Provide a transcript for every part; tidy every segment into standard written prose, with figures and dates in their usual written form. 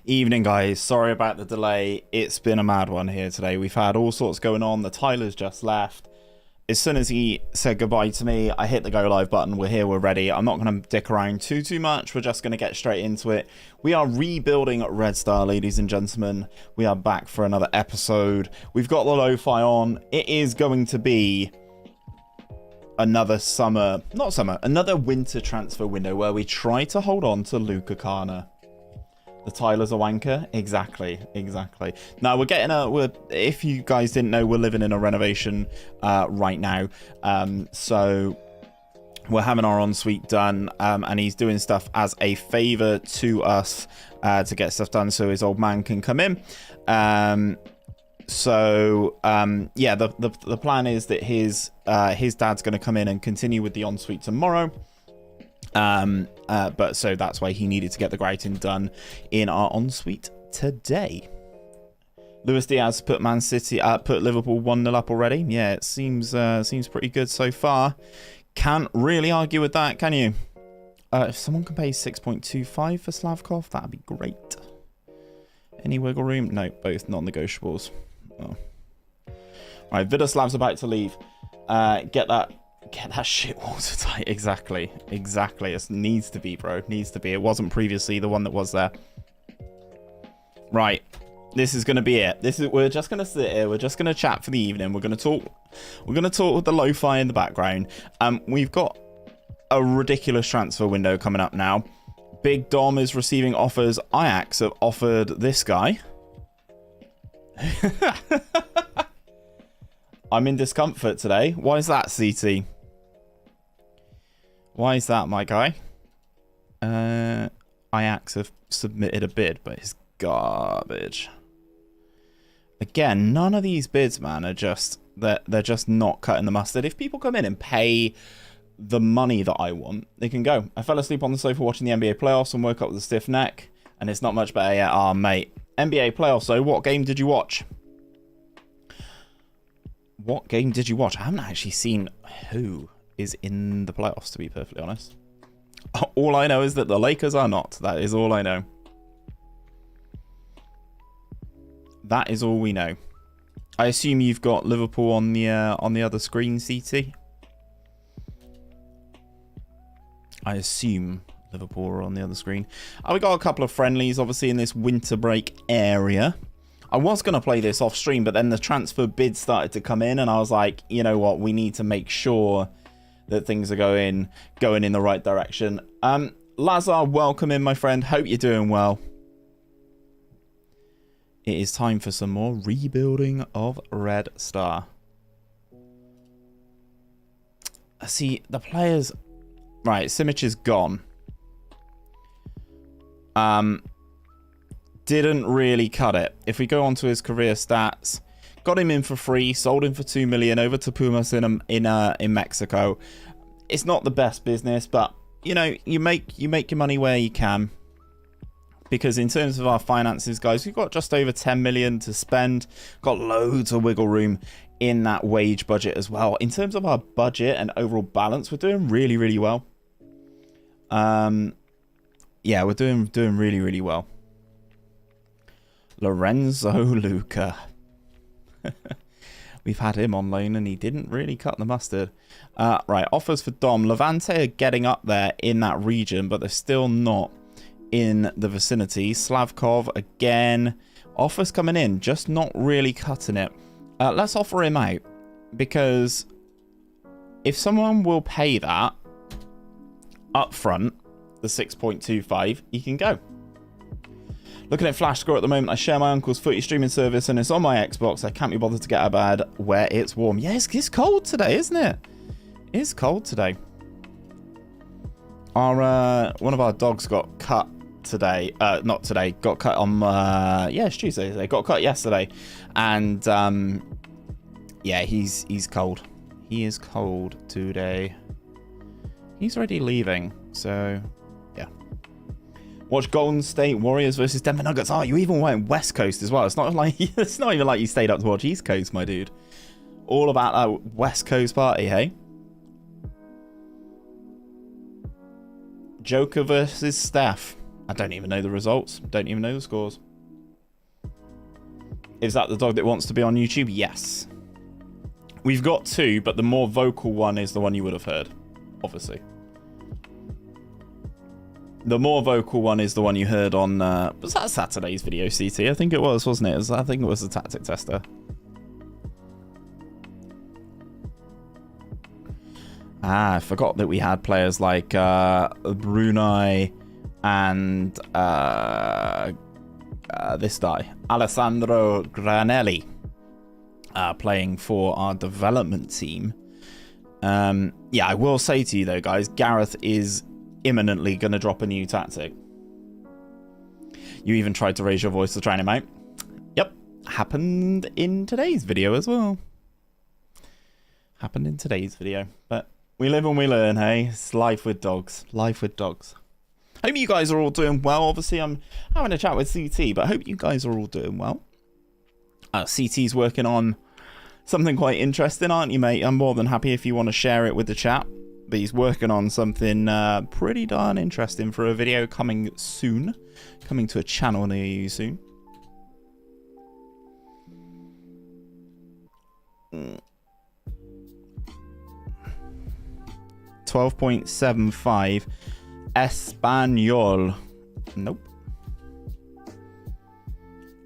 Evening, guys. Sorry about the delay. It's been a mad one here today. We've had all sorts going on. The Tyler's just left. As soon as he said goodbye to me, I hit the go live button. We're here, we're ready. I'm not going to dick around too much. We're just going to get straight into it. We are rebuilding Red Star, ladies and gentlemen. We are back for another episode. We've got the lo-fi on. It is going to be another another winter transfer window where we try to hold on to Luka Karna. The Tyler's a wanker? Exactly. Now, if you guys didn't know, we're living in a renovation right now. So we're having our ensuite done, and he's doing stuff as a favor to us to get stuff done so his old man can come in. Yeah, the plan is that his dad's going to come in and continue with the ensuite tomorrow. But so that's why he needed to get the grouting done in our ensuite today. Luis Diaz put put Liverpool 1-0 up already. Yeah, it seems pretty good so far. Can't really argue with that, can you? If someone can pay 6.25 for Slavkov, that'd be great. Any wiggle room? No, both non-negotiables. Oh. Right, Vidoslav's about to leave. Get that shit watertight. Exactly. It needs to be, bro. Needs to be. It wasn't previously the one that was there. Right. This is going to be it. We're just going to sit here. We're just going to chat for the evening. We're going to talk with the lo-fi in the background. We've got a ridiculous transfer window coming up now. Big Dom is receiving offers. Ajax have offered this guy. I'm in discomfort today. Why is that, CT? Why is that, my guy? Ajax have submitted a bid, but it's garbage. Again, none of these bids, man, are just... They're just not cutting the mustard. If people come in and pay the money that I want, they can go. I fell asleep on the sofa watching the NBA playoffs and woke up with a stiff neck, and it's not much better yet. Ah, mate. NBA playoffs, though. What game did you watch? What game did you watch? I haven't actually seen who is in the playoffs, to be perfectly honest. All I know is that the Lakers are not. That is all I know. That is all we know. I assume you've got Liverpool on the other screen, CT. I assume Liverpool are on the other screen. We got a couple of friendlies, obviously, in this winter break area. I was going to play this off stream, but then the transfer bids started to come in, and I was like, you know what? We need to make sure that things are going in the right direction. Lazar, welcome in, my friend. Hope you're doing well. It is time for some more rebuilding of Red Star. See, the players... Right, Simic is gone. Didn't really cut it. If we go on to his career stats, got him in for free, sold him for 2 million over to Pumas in Mexico. It's not the best business, but you know, you make your money where you can. Because in terms of our finances, guys, we've got just over 10 million to spend. Got loads of wiggle room in that wage budget as well. In terms of our budget and overall balance, we're doing really well. Yeah, we're doing really well. Lorenzo Luka. We've had him on loan and he didn't really cut the mustard. Right, offers for Dom. Levante are getting up there in that region, but they're still not in the vicinity. Slavkov, again. Offers coming in, just not really cutting it. Let's offer him out, because if someone will pay that up front, the 6.25, he can go. Looking at Flash Score at the moment, I share my uncle's footy streaming service and it's on my Xbox. I can't be bothered to get out of bed where it's warm. Yeah, it's cold today, isn't it? It is cold today. Our one of our dogs got cut today. Not today. Got cut on... yeah, it's Tuesday today. Got cut yesterday. And, yeah, he's cold. He is cold today. He's already leaving, so... Watch Golden State Warriors versus Denver Nuggets. Oh, you even went West Coast as well. It's not like it's not even like you stayed up to watch East Coast, my dude. All about that West Coast party, hey? Joker versus Steph. I don't even know the results. Don't even know the scores. Is that the dog that wants to be on YouTube? Yes. We've got two, but the more vocal one is the one you would have heard, obviously. The more vocal one is the one you heard on, was that Saturday's video, CT? I think it was, wasn't it? I think it was the tactic tester. Ah, I forgot that we had players like Brunei and this guy, Alessandro Granelli, playing for our development team. Yeah, I will say to you though, guys, Gareth is imminently going to drop a new tactic. You even tried to raise your voice to try him out. Yep, happened in today's video as well. Happened in today's video, but we live and we learn, hey? It's life with dogs. Life with dogs. Hope you guys are all doing well. Obviously, I'm having a chat with CT, but I hope you guys are all doing well. CT's working on something quite interesting, aren't you, mate? I'm more than happy if you want to share it with the chat. But he's working on something pretty darn interesting for a video coming soon. Coming to a channel near you soon. 12.75 Espanol. Nope.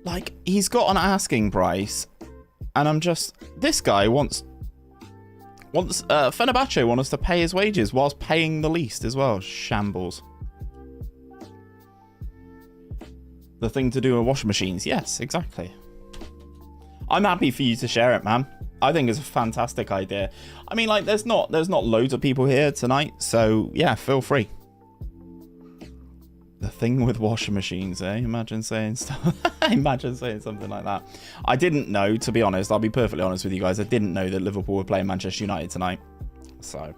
Like, he's got an asking price, and I'm just... This guy wants Fenerbahce want us to pay his wages whilst paying the least as well. Shambles. The thing to do with washing machines. Yes, exactly. I'm happy for you to share it, man. I think it's a fantastic idea. I mean, like, there's not loads of people here tonight, so yeah, feel free. The thing with washing machines, eh? Imagine saying stuff. Imagine saying something like that. I didn't know, to be honest. I'll be perfectly honest with you guys. I didn't know that Liverpool were playing Manchester United tonight. So,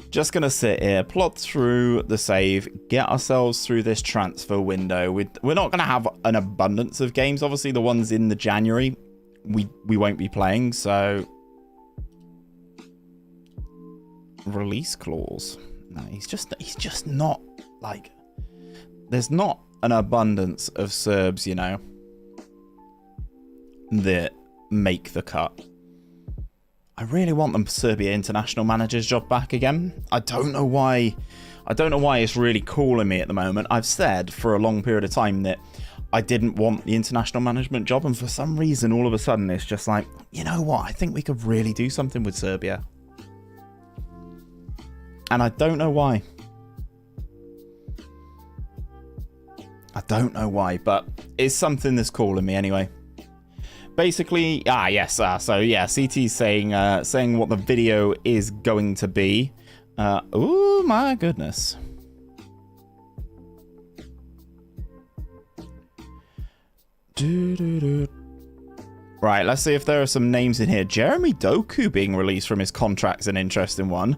just going to sit here, plod through the save, get ourselves through this transfer window. We're not going to have an abundance of games. Obviously, the ones in the January, we won't be playing. So, release clause. No, he's just not... Like, there's not an abundance of Serbs, you know, that make the cut. I really want the Serbia international manager's job back again. I don't know why it's really calling me at the moment. I've said for a long period of time that I didn't want the international management job, and for some reason, all of a sudden, it's just like, you know what? I think we could really do something with Serbia. And I don't know why. I don't know why, but it's something that's calling me anyway. Basically, yes, so yeah, CT's saying what the video is going to be. Oh my goodness. Right, let's see if there are some names in here. Jeremy Doku being released from his contract's an interesting one.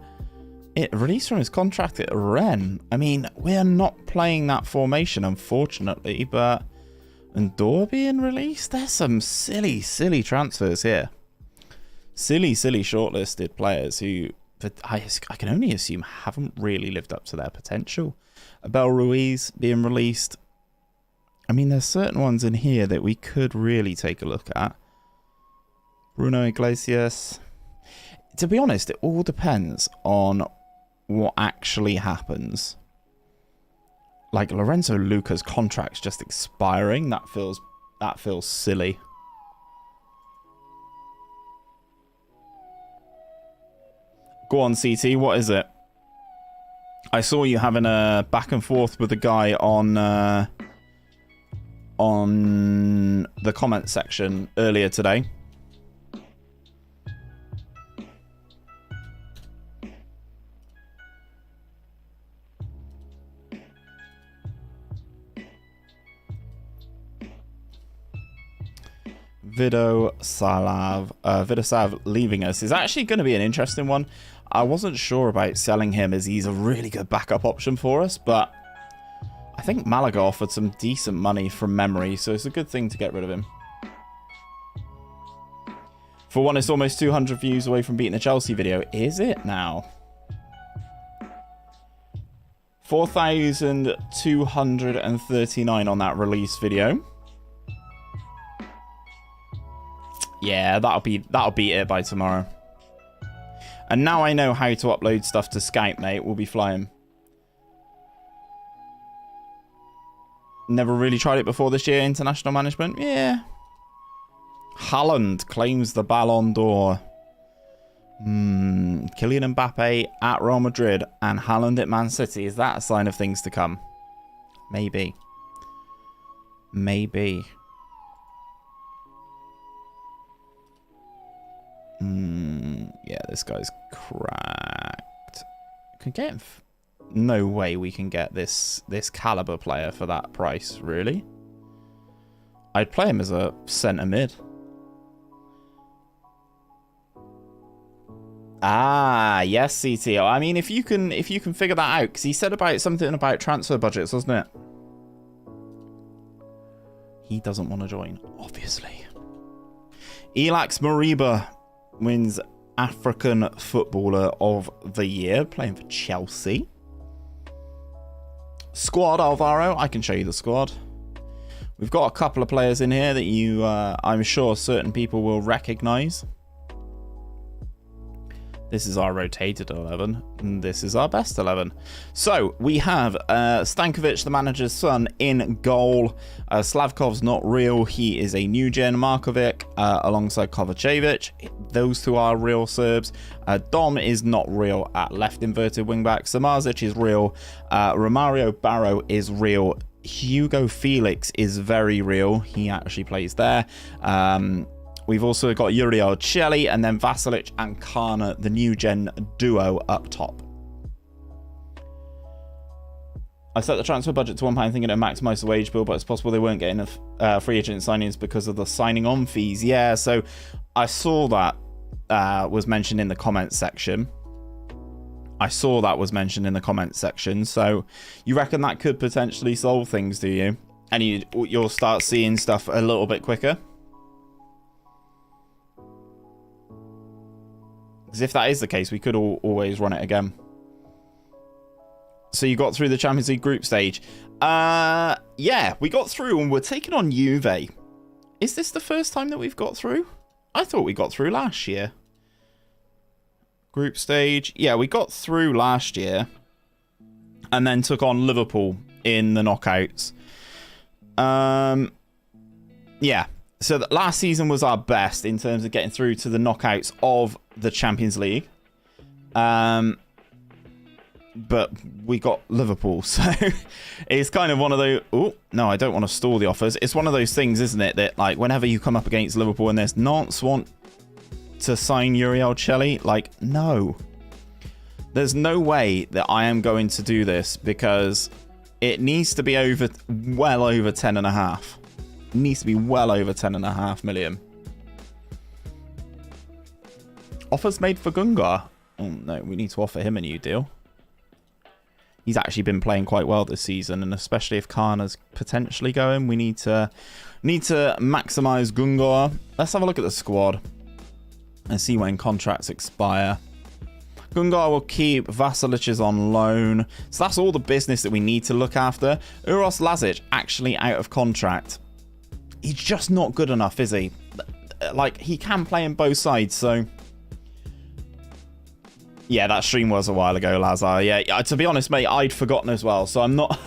Released from his contract at Rennes. I mean, we're not playing that formation, unfortunately, but... And Dor being released? There's some silly, silly transfers here. Silly, silly shortlisted players who, I can only assume, haven't really lived up to their potential. Abel Ruiz being released. I mean, there's certain ones in here that we could really take a look at. Bruno Iglesias. To be honest, it all depends on what actually happens. Like Lorenzo Luka's contract's just expiring. That feels silly. Go on, CT. What is it? I saw you having a back and forth with a guy on the comment section earlier today. Vidosav leaving us is actually going to be an interesting one. I wasn't sure about selling him as he's a really good backup option for us, but I think Malaga offered some decent money from memory, so it's a good thing to get rid of him. For one, it's almost 200 views away from beating the Chelsea video. Is it now? 4,239 on that release video. Yeah, that'll beat it by tomorrow. And now I know how to upload stuff to Skype, mate. We'll be flying. Never really tried it before this year, international management. Yeah. Haaland claims the Ballon d'Or. Kylian Mbappe at Real Madrid and Haaland at Man City. Is that a sign of things to come? Maybe. Maybe. Yeah, this guy's cracked. Can get him. No way we can get this caliber player for that price, really. I'd play him as a centre mid. Ah, yes, CTO. I mean, if you can figure that out, because he said something about transfer budgets, wasn't it? He doesn't want to join, obviously. Elax Mariba wins African Footballer of the Year, playing for Chelsea. Squad, Alvaro. I can show you the squad. We've got a couple of players in here that you, I'm sure certain people will recognise. This is our rotated 11, and this is our best 11. So, we have Stankovic, the manager's son, in goal. Slavkov's not real. He is a new-gen Markovic, alongside Kovacevic. Those two are real Serbs. Dom is not real at left inverted wingback. Samazic is real. Romario Barrow is real. Hugo Felix is very real. He actually plays there. We've also got Uriel Celli and then Vasilic and Karna, the new gen duo up top. I set the transfer budget to £1 thinking it'd maximise the wage bill, but it's possible they weren't getting enough free agent signings because of the signing on fees. Yeah, so I saw that was mentioned in the comments section. So you reckon that could potentially solve things, do you? And you'll start seeing stuff a little bit quicker? Because if that is the case, we could always run it again. So you got through the Champions League group stage. Yeah, we got through and we're taking on Juve. Is this the first time that we've got through? I thought we got through last year. Group stage. Yeah, we got through last year. And then took on Liverpool in the knockouts. Yeah. So that last season was our best in terms of getting through to the knockouts of the Champions League. But we got Liverpool. So it's kind of one of those... Oh, no, I don't want to stall the offers. It's one of those things, isn't it? That like whenever you come up against Liverpool and there's Nantes want to sign Uriel Celli, like, no. There's no way that I am going to do this because it needs to be well over 10.5. Needs to be well over 10.5 million. Offers made for Gungar. Oh no, we need to offer him a new deal. He's actually been playing quite well this season, and especially if Karna's potentially going, we need to maximise Gungar. Let's have a look at the squad and see when contracts expire. Gungar will keep. Vasilic is on loan. So that's all the business that we need to look after. Uros Lazic actually out of contract. He's just not good enough, is he? Like, he can play in both sides, so... Yeah, that stream was a while ago, Lazar. Yeah, to be honest, mate, I'd forgotten as well, so I'm not...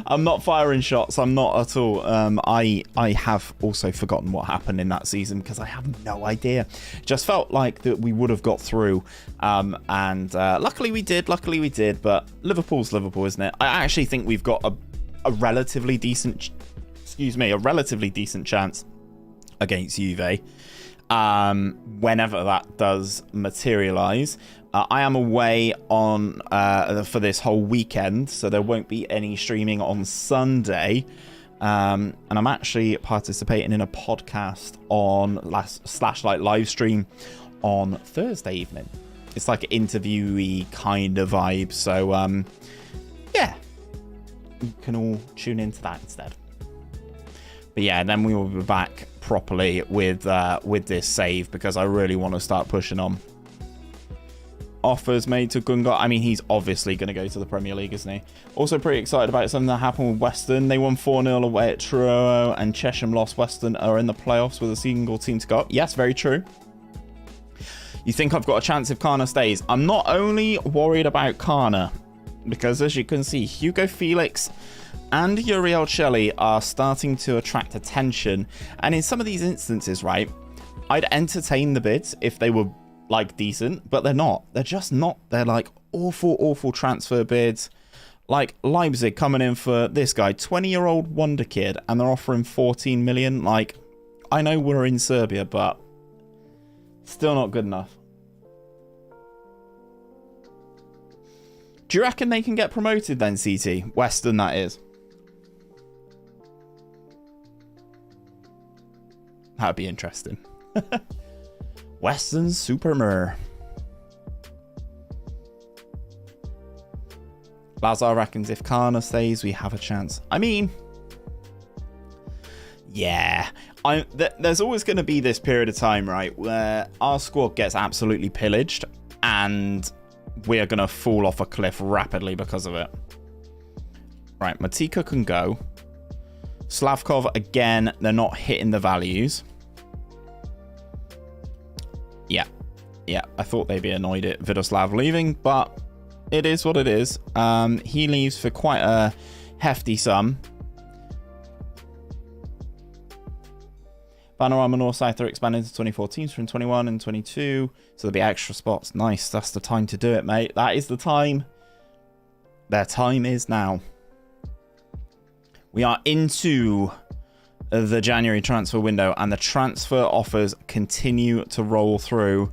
I'm not firing shots. I'm not at all. I have also forgotten what happened in that season, because I have no idea. Just felt like that we would have got through, and luckily we did, but Liverpool's Liverpool, isn't it? I actually think we've got a relatively decent... a relatively decent chance against Juve whenever that does materialise. I am away on for this whole weekend, so there won't be any streaming on Sunday, and I'm actually participating in a podcast on live stream on Thursday evening. It's like an interviewee kind of vibe, so yeah, you can all tune into that instead. But yeah, then we will be back properly with this save because I really want to start pushing on. offers made to Gungar. I mean, he's obviously going to go to the Premier League, isn't he? Also pretty excited about something that happened with Western. They won 4-0 away at Truro, and Chesham lost. Western are in the playoffs with a single team to go up. Yes, very true. You think I've got a chance if Karna stays? I'm not only worried about Karna, because as you can see, Hugo Felix and Uriel Shelley are starting to attract attention. And in some of these instances, right, I'd entertain the bids if they were, like, decent, but they're not. They're just not. They're, like, awful, awful transfer bids. Like, Leipzig coming in for this guy, 20-year-old wonder kid, and they're offering 14 million. Like, I know we're in Serbia, but still not good enough. Do you reckon they can get promoted then, CT? Western, that is. That'd be interesting. Western Supermer. Lazar reckons if Karna stays, we have a chance. I mean, yeah. There's always going to be this period of time, right, where our squad gets absolutely pillaged and we're going to fall off a cliff rapidly because of it. Right, Matika can go. Slavkov, again, they're not hitting the values. Yeah, I thought they'd be annoyed at Vidoslav leaving, but it is what it is. He leaves for quite a hefty sum. Panorama North South are expanding to 24 teams from 21 and 22, so there'll be extra spots. Nice, that's the time to do it, mate. That is the time. Their time is now. We are into the January transfer window, and the transfer offers continue to roll through.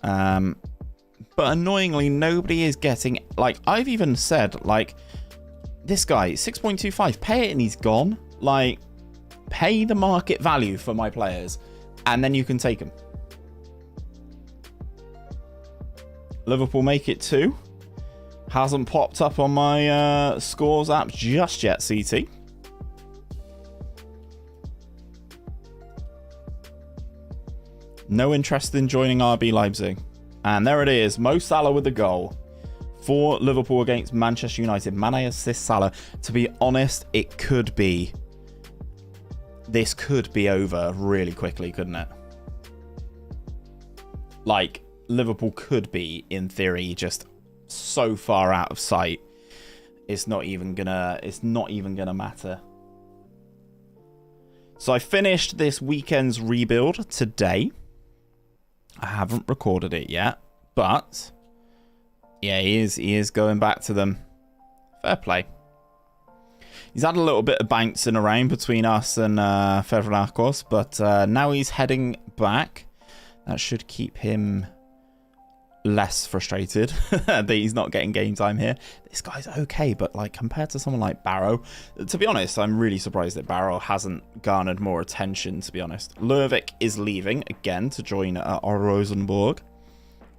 But annoyingly, nobody is getting, like, I've even said, like, this guy, 6.25, pay it and he's gone. Like, pay the market value for my players, and then you can take them. Liverpool make it 2. Hasn't popped up on my scores app just yet, CT. No interest in joining RB Leipzig. And there it is. Mo Salah with the goal for Liverpool against Manchester United. Mane assists Salah. To be honest, it could be. This could be over really quickly, couldn't it? Like, Liverpool could be, in theory, just so far out of sight. It's not even gonna matter. So I finished this weekend's rebuild today. I haven't recorded it yet, but yeah, he is going back to them. Fair play. He's had a little bit of bouncing around between us and Fevronakos, but now he's heading back. That should keep him less frustrated that he's not getting game time here. This guy's okay, but like compared to someone like Barrow, to be honest, I'm really surprised that Barrow hasn't garnered more attention, to be honest. Lervik is leaving again to join Rosenborg.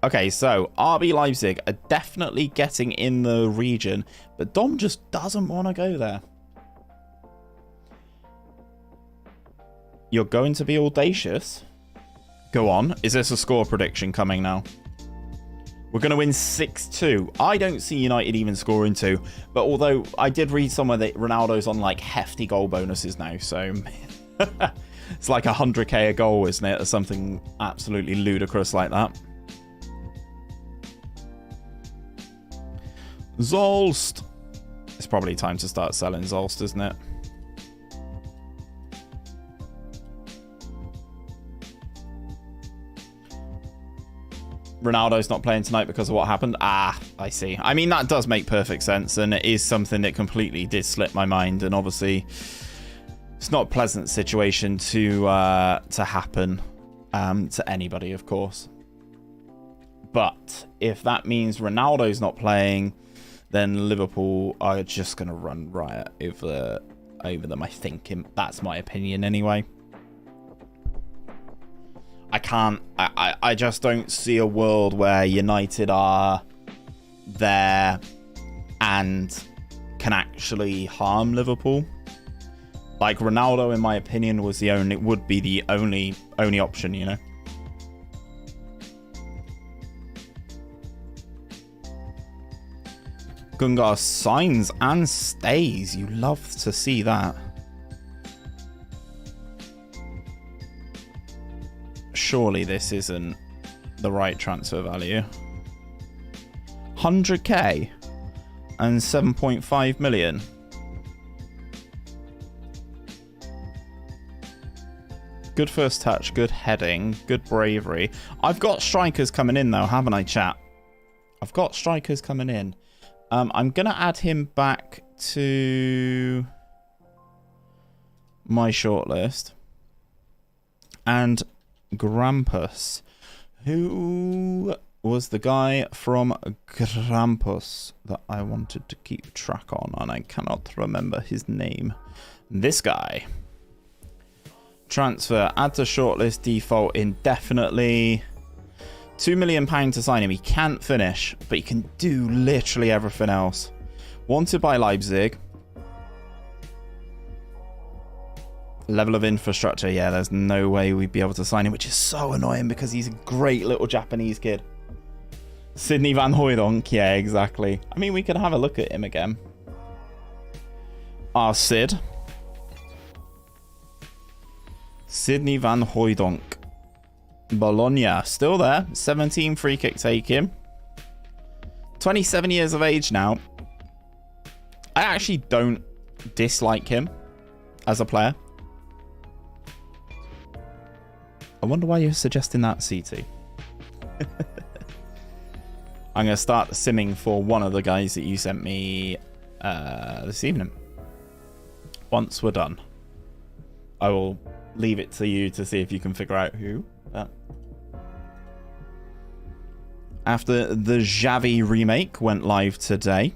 Okay, so RB Leipzig are definitely getting in the region, but Dom just doesn't want to go there. You're going to be audacious? Go on. Is this a score prediction coming now? We're going to win 6-2. I don't see United even scoring 2. But although I did read somewhere that Ronaldo's on like hefty goal bonuses now. So it's like 100k a goal, isn't it? Or something absolutely ludicrous like that. Zolst. It's probably time to start selling Zolst, isn't it? Ronaldo's not playing tonight because of what happened. Ah, I see. I mean, that does make perfect sense, and it is something that completely did slip my mind. And obviously, it's not a pleasant situation to happen to anybody, of course. But if that means Ronaldo's not playing, then Liverpool are just going to run riot over them. I think that's my opinion anyway. I just don't see a world where United are there and can actually harm Liverpool. Like Ronaldo, in my opinion, would be the only option, you know. Gungar signs and stays. You love to see that. Surely this isn't the right transfer value. 100k and 7.5 million. Good first touch, good heading, good bravery. I've got strikers coming in though, haven't I, chat? I've got strikers coming in. I'm going to add him back to my shortlist. And Grampus. Who was the guy from Grampus that I wanted to keep track on? And I cannot remember his name. This guy. Transfer. Add to shortlist. Default indefinitely. £2 million to sign him. He can't finish, but he can do literally everything else. Wanted by Leipzig. Level of infrastructure. Yeah, there's no way we'd be able to sign him, which is so annoying because he's a great little Japanese kid. Sydney Van Hooijdonk. Yeah, exactly. I mean, we could have a look at him again. Our Sid. Sydney Van Hooijdonk. Bologna, still there. 17 free kick taking. 27 years of age now. I actually don't dislike him as a player. I wonder why you're suggesting that, CT. I'm going to start simming for one of the guys that you sent me this evening. Once we're done, I will leave it to you to see if you can figure out who. After the Xavi remake went live today,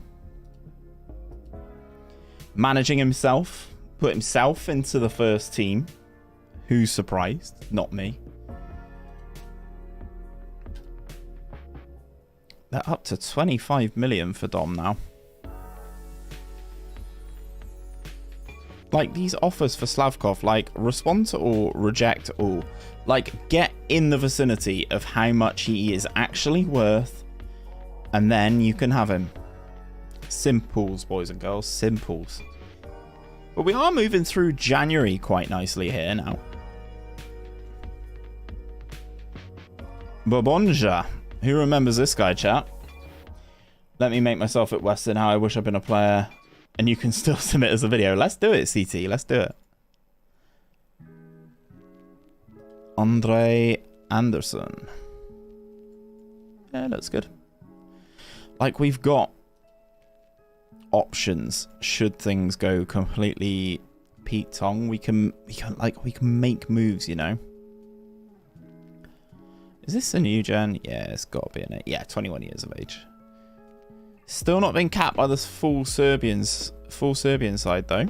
managing himself, put himself into the first team. Who's surprised? Not me. They're up to 25 million for Dom now. Like, these offers for Slavkov, like, respond to all, reject all. Like, get in the vicinity of how much he is actually worth, and then you can have him. Simples, boys and girls, simples. But we are moving through January quite nicely here now. Bobonja. Who remembers this guy, chat? Let me make myself at Western how I wish I'd been a player. And you can still submit as a video. Let's do it, CT. Let's do it. Andre Anderson. Yeah, that's good. Like, we've got options should things go completely Pete Tong. We can make moves, you know. Is this a new gen? Yeah, it's got to be in it. Yeah, 21 years of age. Still not been capped by this full Serbian side though.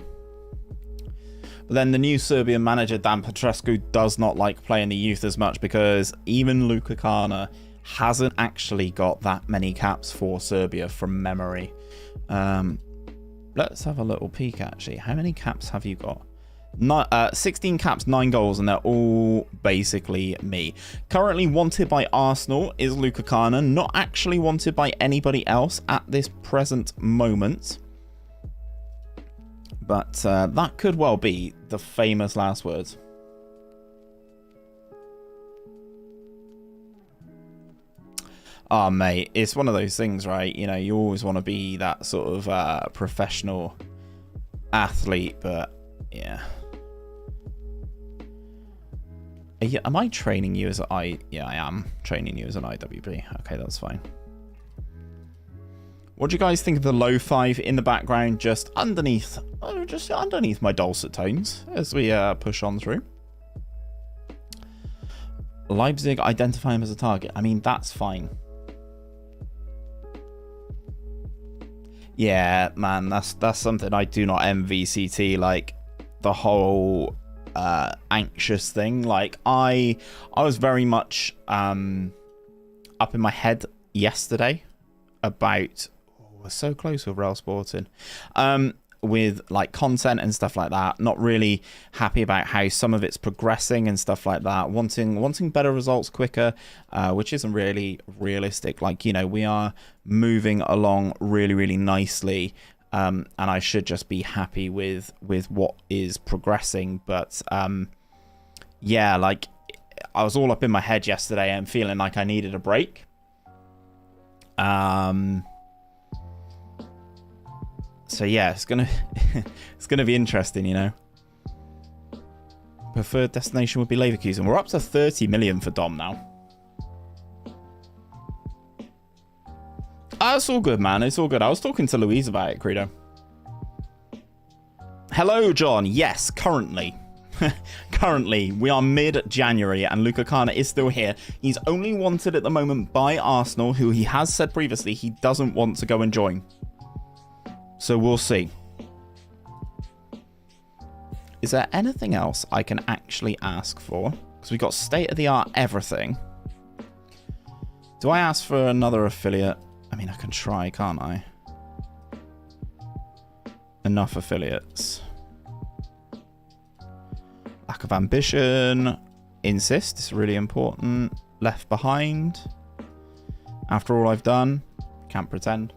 But then the new Serbian manager Dan Petrescu does not like playing the youth as much because even Luka Karna hasn't actually got that many caps for Serbia from memory. Let's have a little peek actually. How many caps have you got? 16 caps, 9 goals, and they're all basically me. Currently wanted by Arsenal is Luka Karna, not actually wanted by anybody else at this present moment. But that could well be the famous last words. Oh, mate, it's one of those things, right? You know, you always want to be that sort of professional athlete, but yeah. Am I training you as an Yeah, I am training you as an IWB. Okay, that's fine. What do you guys think of the low 5 in the background, just underneath my dulcet tones as we push on through? Leipzig identify him as a target. I mean, that's fine. Yeah, man, that's something I do not envy, CT. Like, the whole anxious thing. Like, I was very much up in my head yesterday about we're so close with Real Sporting with like content and stuff like that. Not really happy about how some of it's progressing and stuff like that. Wanting better results quicker, which isn't really realistic. Like, you know, we are moving along really nicely, and I should just be happy with what is progressing. But yeah, like I was all up in my head yesterday and feeling like I needed a break. So yeah, it's gonna be interesting, you know. Preferred destination would be Leverkusen. We're up to 30 million for Dom now. It's all good, man. It's all good. I was talking to Louise about it, Credo. Hello, John. Yes, currently. Currently, we are mid-January and Luka Karna is still here. He's only wanted at the moment by Arsenal, who he has said previously he doesn't want to go and join. So we'll see. Is there anything else I can actually ask for? Because we got state-of-the-art everything. Do I ask for another affiliate? I mean, I can try, can't I? Enough affiliates. Lack of ambition. Insist. It's really important. Left behind. After all I've done. Can't pretend.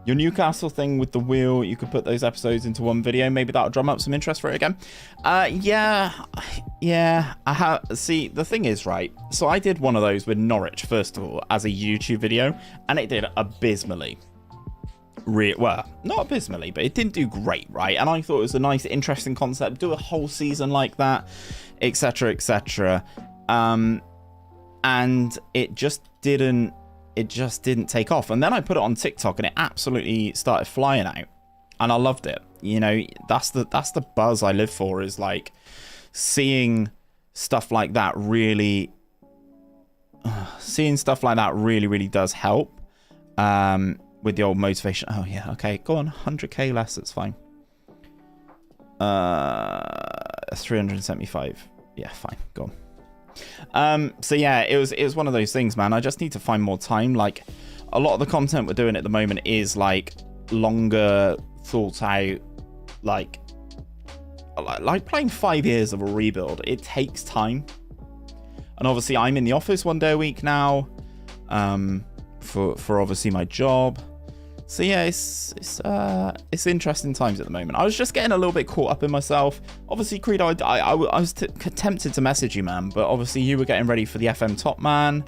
Your Newcastle thing with the wheel, you could put those episodes into one video. Maybe that'll drum up some interest for it again. Yeah. I have. See, the thing is, right? So I did one of those with Norwich, first of all, as a YouTube video, and it did abysmally. Well, not abysmally, but it didn't do great, right? And I thought it was a nice, interesting concept. Do a whole season like that, etc., etc. And it just didn't. It just didn't take off. And then I put it on TikTok and it absolutely started flying out. And I loved it. You know, that's the buzz I live for, is like seeing stuff like that really really does help. With the old motivation. Oh yeah, okay, go on, 100k less, that's fine. 375. Yeah, fine, go on. So yeah, it was one of those things, man. I just need to find more time. Like, a lot of the content we're doing at the moment is like longer, thought out, like playing 5 years of a rebuild. It takes time. And obviously I'm in the office 1 day a week now, for obviously my job. So yeah, it's interesting times at the moment. I was just getting a little bit caught up in myself. Obviously, Credo, I was tempted to message you, man, but obviously you were getting ready for the FM Top Man.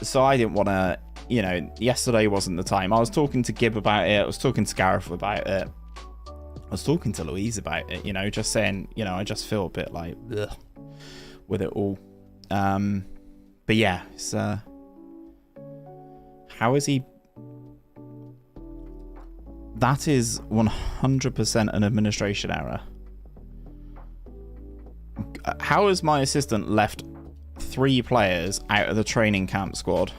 So I didn't want to, you know, yesterday wasn't the time. I was talking to Gib about it. I was talking to Gareth about it. I was talking to Louise about it, you know, just saying, you know, I just feel a bit like, ugh, with it all. But yeah, it's, how is he? That is 100% an administration error. How has my assistant left 3 players out of the training camp squad?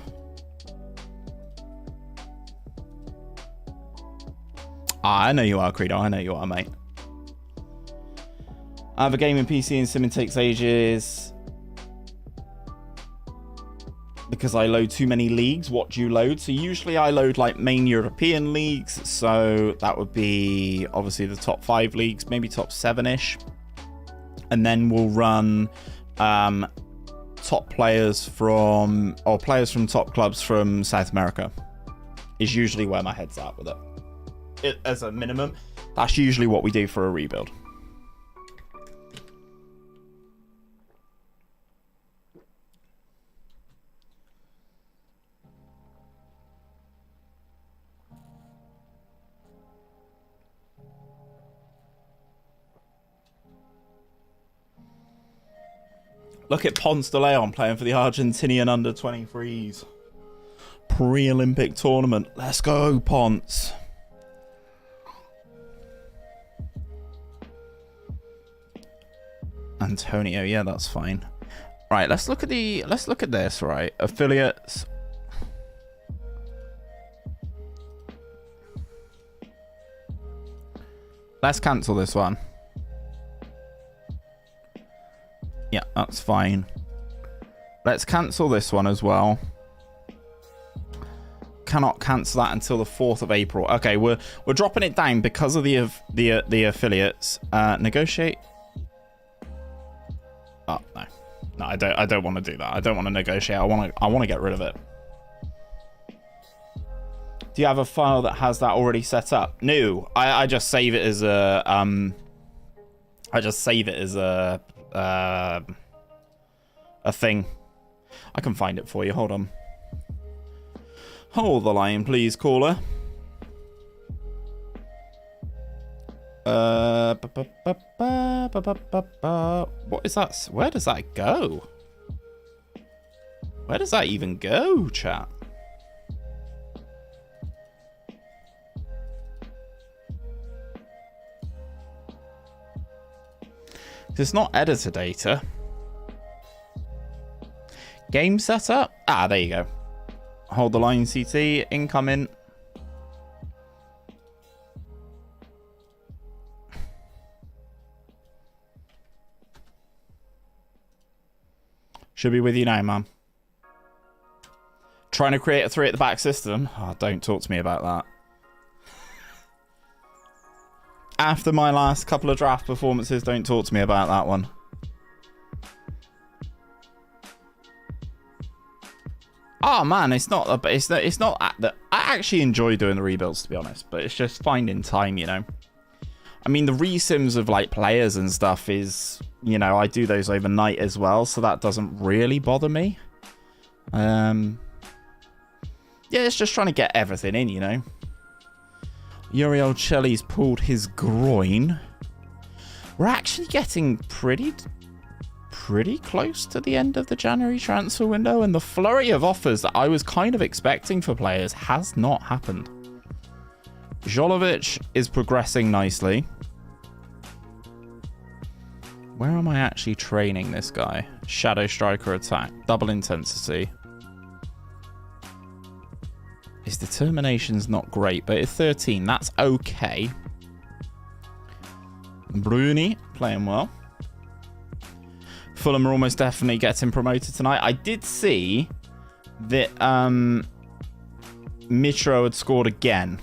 I know you are, Credo. I know you are, mate. I have a gaming PC and simming takes ages. Because I load too many leagues. What do you load? So usually I load like main European leagues. So that would be obviously the top 5 leagues, maybe top 7-ish. And then we'll run top players from, or players from top clubs from South America. Is usually where my head's at with it. As a minimum, that's usually what we do for a rebuild. Look at Ponce de Leon playing for the Argentinian under-23s. Pre-Olympic tournament. Let's go, Ponce. Antonio, yeah, that's fine. Right, let's look at this, right? Affiliates. Let's cancel this one. Yeah, that's fine. Let's cancel this one as well. cannot cancel that until the 4th of April. Okay, we're dropping it down because of the affiliates. Negotiate. Oh no, I don't want to do that. I don't want to negotiate. I want to get rid of it. Do you have a file that has that already set up? No, I just save it as a a thing. I can find it for you. Hold on. Hold the line, please, caller. What is that? Where does that go? Where does that even go, chat? It's not editor data. Game setup? Ah, there you go. Hold the line, CT. Incoming. Should be with you now, man. Trying to create a 3 at the back system? Oh, don't talk to me about that. After my last couple of draft performances, don't talk to me about that one. Oh man, it's not that I actually enjoy doing the rebuilds, to be honest, but it's just finding time, you know. I mean, the resims of like players and stuff is, you know, I do those overnight as well, so that doesn't really bother me. Yeah, it's just trying to get everything in, you know. Uriel Chelly's pulled his groin. We're actually getting pretty close to the end of the January transfer window, and the flurry of offers that I was kind of expecting for players has not happened. Jolovic is progressing nicely. Where am I actually training this guy? Shadow Striker attack. Double intensity. His determination's not great, but at 13, that's okay. Bruni, playing well. Fulham are almost definitely getting promoted tonight. I did see that Mitro had scored again.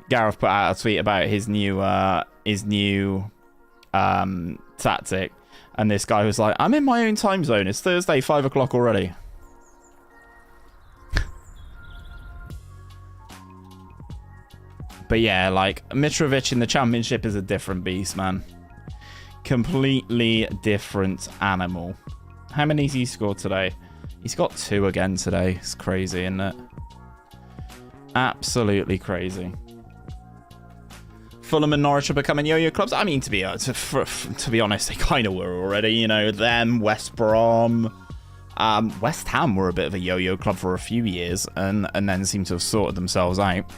Gareth put out a tweet about his new tactic, and this guy was like, I'm in my own time zone, it's Thursday 5 o'clock already. But yeah, like, Mitrovic in the championship is a different beast, man. Completely different animal. How many has he scored today? He's got 2 again today. It's crazy, isn't it? Absolutely crazy. Fulham and Norwich are becoming yo-yo clubs. I mean, to be honest, they kind of were already. You know, them, West Brom, West Ham were a bit of a yo-yo club for a few years, and then seem to have sorted themselves out.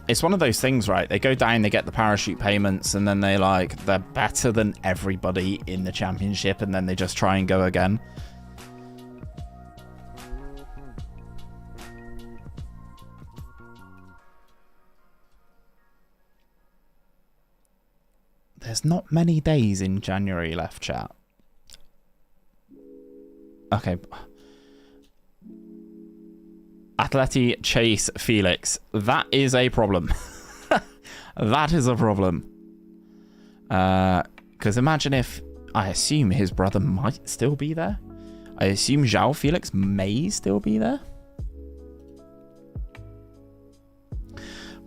It's one of those things, right? They go down, they get the parachute payments, and then they're better than everybody in the championship, and then they just try and go again. There's not many days in January left, chat. Okay. Atleti chase Felix. That is a problem. That is a problem. Because imagine if... I assume his brother might still be there. I assume João Felix may still be there.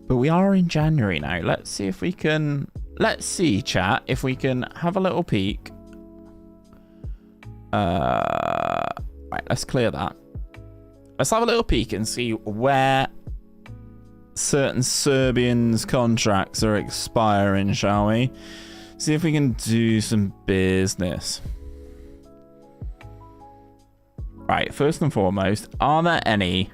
But we are in January now. Let's see if we can... Let's see, chat, if we can have a little peek. Right, let's clear that. Let's have a little peek and see where certain Serbians' contracts are expiring, shall we? See if we can do some business. Right, first and foremost, are there any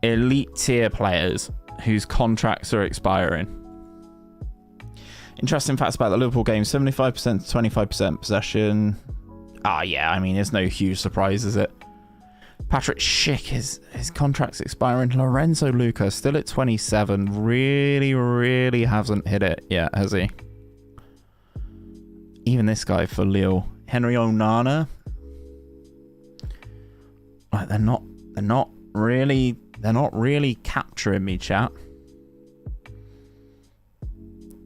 elite tier players whose contracts are expiring? Interesting facts about the Liverpool game. 75% to 25% possession. Ah, yeah, I mean, it's no huge surprise, is it? Patrick Schick, his contract's expiring. Lorenzo Luka, still at 27. Really hasn't hit it yet, has he? Even this guy for Lille. Henry Onana. Right, they're not really capturing me, chat.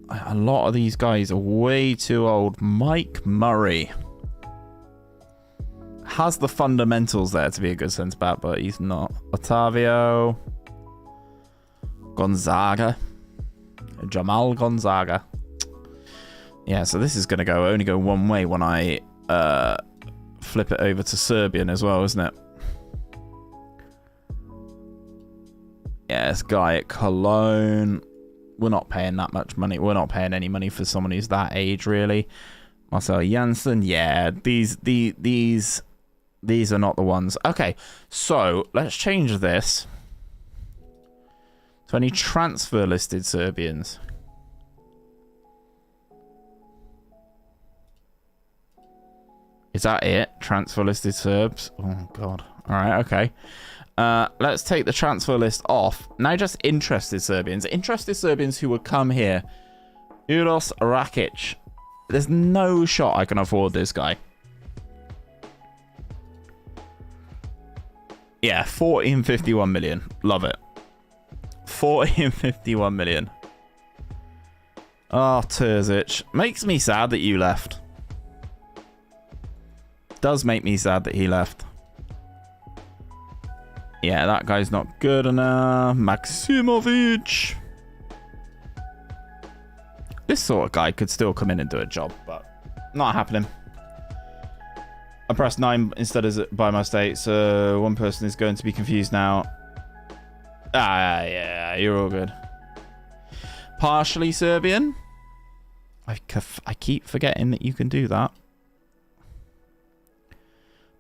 A lot of these guys are way too old. Mike Murray has the fundamentals there to be a good centre back, but he's not. Otavio, Gonzaga, Jamal Gonzaga. Yeah, so this is going to only go one way when I flip it over to Serbian as well, isn't it? Yeah, this guy at Cologne. We're not paying that much money. We're not paying any money for someone who's that age, really. Marcel Janssen, yeah, these are not the ones. Okay, so let's change this to any transfer listed Serbians. Is that it? Transfer listed Serbs? Oh, God. All right, okay. Let's take the transfer list off. Now just interested Serbians. Interested Serbians who would come here. Uros Rakic. There's no shot I can afford this guy. Yeah, 40 and 51 million. Love it. 40 and 51 million. Oh, Terzic. Makes me sad that you left. Does make me sad that he left. Yeah, that guy's not good enough. Maximovic. This sort of guy could still come in and do a job, but not happening. I pressed 9 instead of by mistake, so one person is going to be confused now. Ah, yeah, you're all good. Partially Serbian. I keep forgetting that you can do that.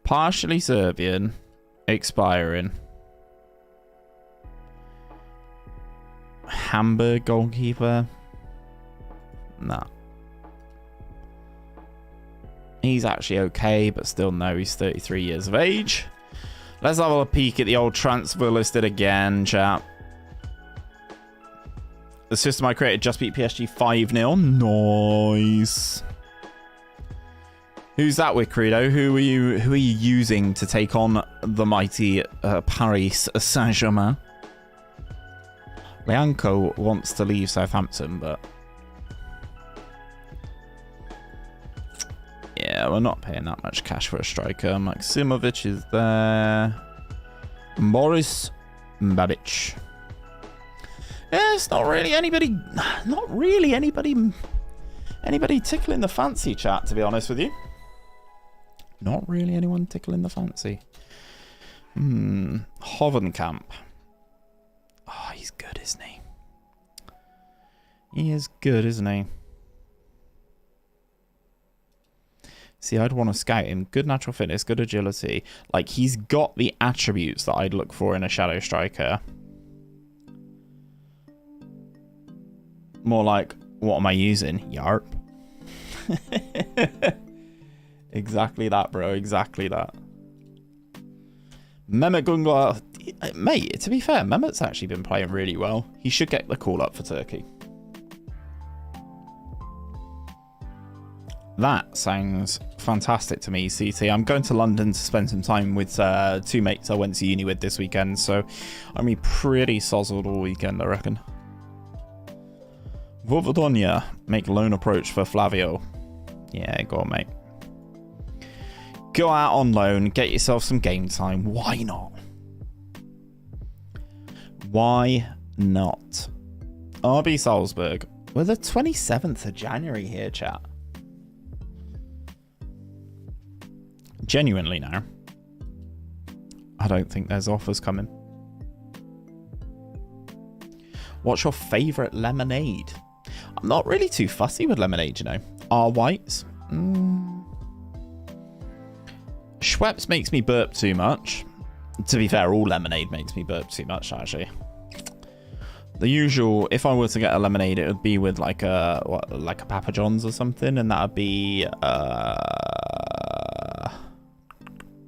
Partially Serbian. Expiring. Hamburg goalkeeper. Nah. He's actually okay, but still no, he's 33 years of age. Let's have a peek at the old transfer listed again, chat. The system I created just beat PSG 5-0. Nice. Who's that with, Credo? Who are you using to take on the mighty Paris Saint-Germain? Leanco wants to leave Southampton, but yeah, we're not paying that much cash for a striker. Maximovic is there. Boris Babic. Yeah, it's not really anybody tickling the fancy, chat, to be honest with you. Not really anyone tickling the fancy. Hovenkamp. Oh, he's good, isn't he? He is good, isn't he? See, I'd want to scout him. Good natural fitness, good agility. Like, he's got the attributes that I'd look for in a shadow striker. More like, what am I using? Yarp. Exactly that, bro. Exactly that. Mehmet Gungla. Mate, to be fair, Mehmet's actually been playing really well. He should get the call up for Turkey. That sounds fantastic to me, CT. I'm going to London to spend some time with two mates I went to uni with this weekend, so I'm be pretty sozzled all weekend, I reckon. Vojvodonia, make loan approach for Flavio. Yeah, go on, mate. Go out on loan, get yourself some game time. Why not? Why not? RB Salzburg. We're the 27th of January here, chat. Genuinely now. I don't think there's offers coming. What's your favourite lemonade? I'm not really too fussy with lemonade, you know. R whites. Schweppes makes me burp too much. To be fair, all lemonade makes me burp too much, actually. The usual, if I were to get a lemonade, it would be with like a Papa John's or something, and that would be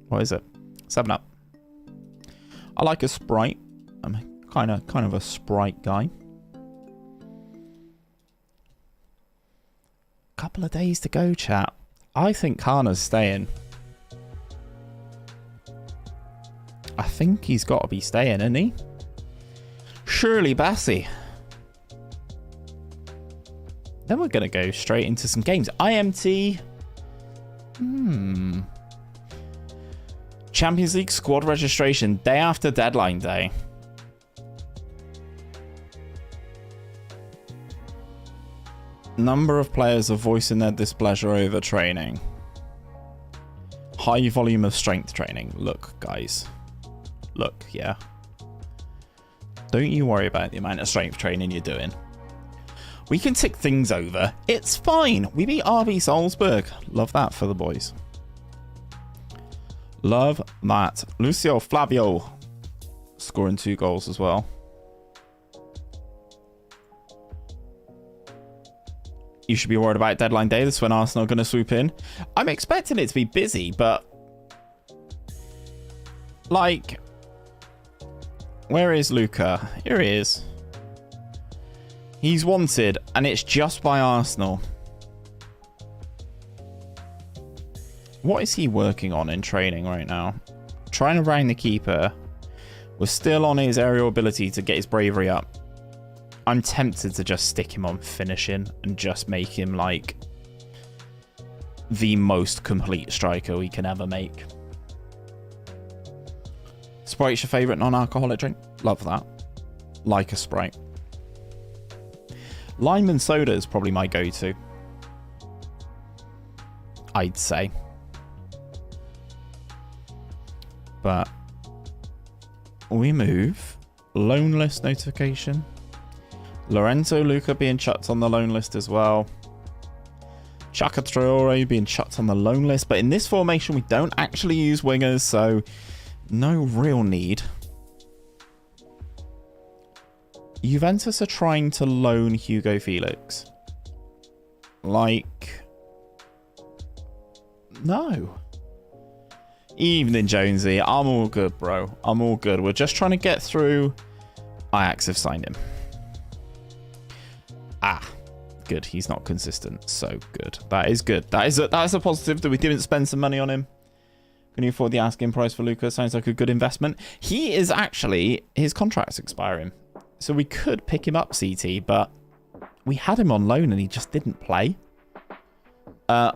what is it? 7-Up. I like a Sprite. I'm kind of a Sprite guy. Couple of days to go, chat. I think Karna's staying. I think he's got to be staying, isn't he? Surely Bassy. Then we're going to go straight into some games. IMT. Champions League squad registration day after deadline day. Number of players are voicing their displeasure over training. High volume of strength training. Look, guys. Look, yeah. Don't you worry about the amount of strength training you're doing. We can tick things over. It's fine. We beat RB Salzburg. Love that for the boys. Love that. Lucio Flavio scoring 2 goals as well. You should be worried about deadline day. That's when Arsenal are going to swoop in. I'm expecting it to be busy, but like, where is Luka? Here he is. He's wanted, and it's just by Arsenal. What is he working on in training right now? Trying to round the keeper. We're still on his aerial ability to get his bravery up. I'm tempted to just stick him on finishing and just make him like the most complete striker we can ever make. Sprite's your favourite non-alcoholic drink? Love that. Like a Sprite. Lime and soda is probably my go-to. I'd say. But we move. Loan list notification. Lorenzo Luka being chucked on the loan list as well. Chaka Traore being chucked on the loan list. But in this formation, we don't actually use wingers, so no real need. Juventus are trying to loan Hugo Felix. Like, no. Evening, Jonesy. I'm all good, bro. I'm all good. We're just trying to get through. Ajax have signed him. Ah, good. He's not consistent. So good. That is good. That is a positive that we didn't spend some money on him. Can you afford the asking price for Luka? Sounds like a good investment. He is actually, his contract's expiring. So we could pick him up, CT, but we had him on loan and he just didn't play.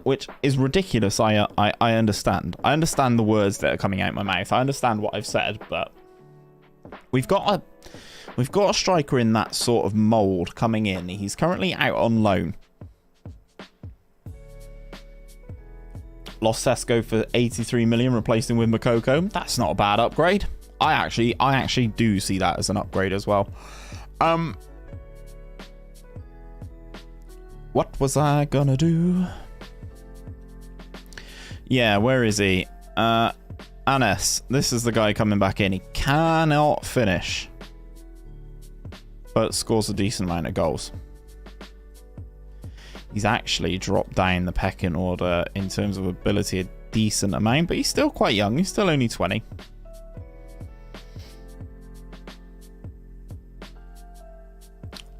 Which is ridiculous. I understand. I understand the words that are coming out of my mouth. I understand what I've said, but we've got a striker in that sort of mould coming in. He's currently out on loan. Lost Sesko for 83 million, replaced him with Makoko. That's not a bad upgrade. I actually do see that as an upgrade as well. What was I gonna do? Yeah, where is he? Anes. This is the guy coming back in. He cannot finish, but scores a decent amount of goals. He's actually dropped down the pecking order in terms of ability a decent amount, but he's still quite young. He's still only 20.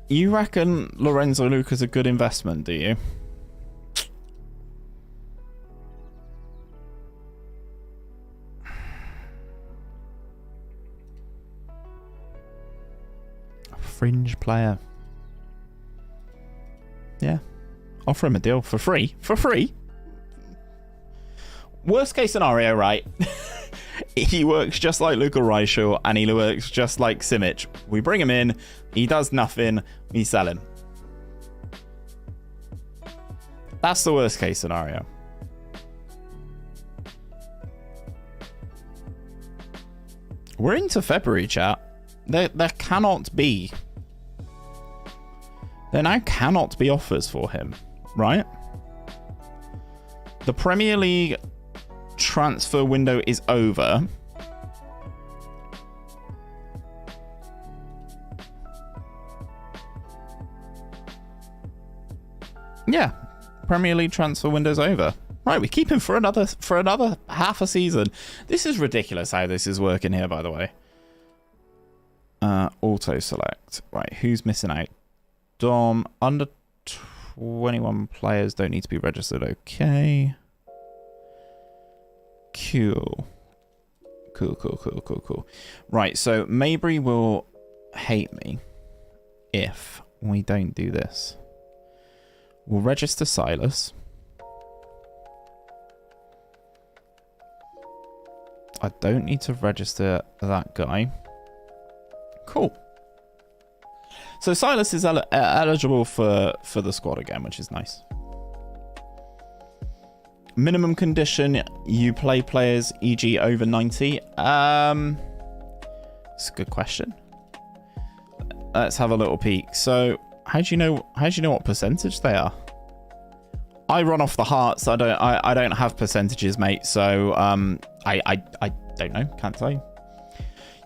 You reckon Lorenzo Luka's a good investment, do you? A fringe player. Yeah. Offer him a deal for free. For free? Worst case scenario, right? He works just like Luka Reichel and he works just like Simic. We bring him in, he does nothing, we sell him. That's the worst case scenario. We're into February, chat. There cannot be. There now cannot be offers for him, right? The Premier League transfer window is over. Yeah, Premier League transfer window's over. Right, we keep him for another half a season. This is ridiculous how this is working here, by the way. Auto select. Right, who's missing out? Dom, under 21 players don't need to be registered. Okay. Cool. Cool. Right, so Maybury will hate me if we don't do this. We'll register Silas. I don't need to register that guy. Cool. So Silas is eligible for the squad again, which is nice. Minimum condition, you play players, e.g. over 90. It's a good question. Let's have a little peek. So how do you know what percentage they are? I run off the hearts. I don't have percentages, mate. So I don't know. Can't tell you.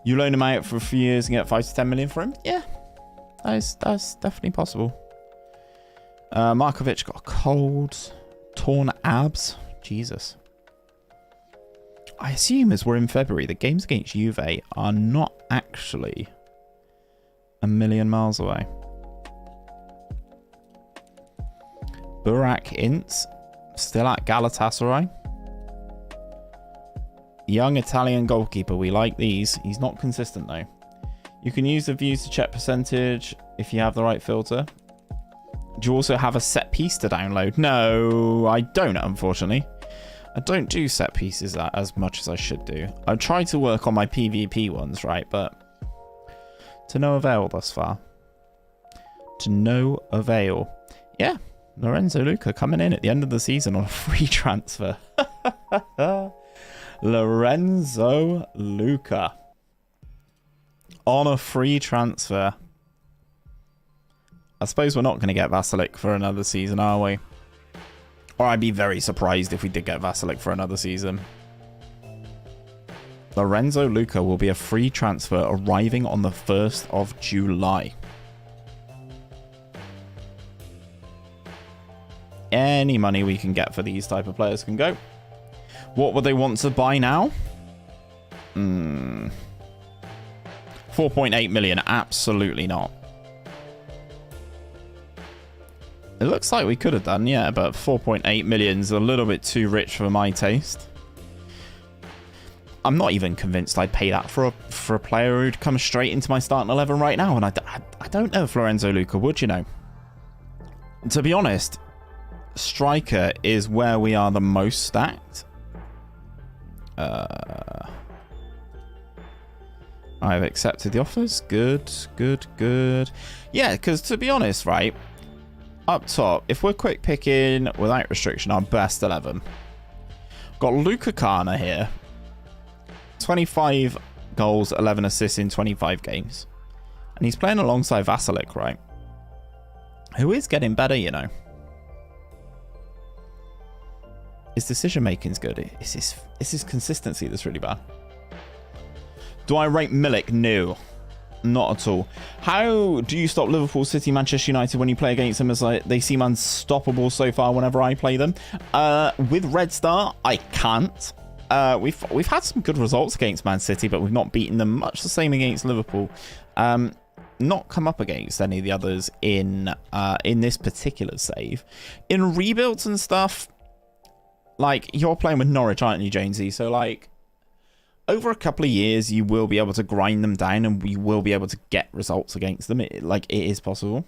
You loan him out for a few years and get 5 to 10 million for him? Yeah, that's definitely possible. Markovic got a cold, torn abs. Jesus. I assume as we're in February, the games against Juve are not actually a million miles away. Burak Ince, still at Galatasaray. Young Italian goalkeeper, we like these. He's not consistent though. You can use the views to check percentage if you have the right filter. Do you also have a set piece to download? No, I don't, unfortunately. I don't do set pieces as much as I should do. I've tried to work on my PvP ones, right, but to no avail thus far. To no avail. Yeah, Lorenzo Luka coming in at the end of the season on a free transfer. Lorenzo Luka on a free transfer. I suppose we're not going to get Vasilik for another season, are we? Or I'd be very surprised if we did get Vasilik for another season. Lorenzo Luka will be a free transfer arriving on the 1st of July. Any money we can get for these type of players can go. What would they want to buy now? 4.8 million. Absolutely not. It looks like we could have done, yeah, but 4.8 million is a little bit too rich for my taste. I'm not even convinced I'd pay that for a player who'd come straight into my starting 11 right now, and I don't know if Lorenzo Luka would, you know. To be honest, striker is where we are the most stacked. I've accepted the offers. Good. Yeah, because to be honest, right, up top, if we're quick picking without restriction, our best 11. Got Luka Karna here. 25 goals, 11 assists in 25 games. And he's playing alongside Vasilik, right? Who is getting better, you know. His decision making's good. It's his consistency that's really bad. Do I rate Milik? No. Not at all. How do you stop Liverpool, City, Manchester United when you play against them? As like, they seem unstoppable so far whenever I play them. With Red Star, I can't. We've had some good results against Man City, but we've not beaten them. Much the same against Liverpool. Not come up against any of the others in this particular save. In rebuilds and stuff, like, you're playing with Norwich, aren't you, Jonesy? So, like, over a couple of years, you will be able to grind them down and we will be able to get results against them. It is possible.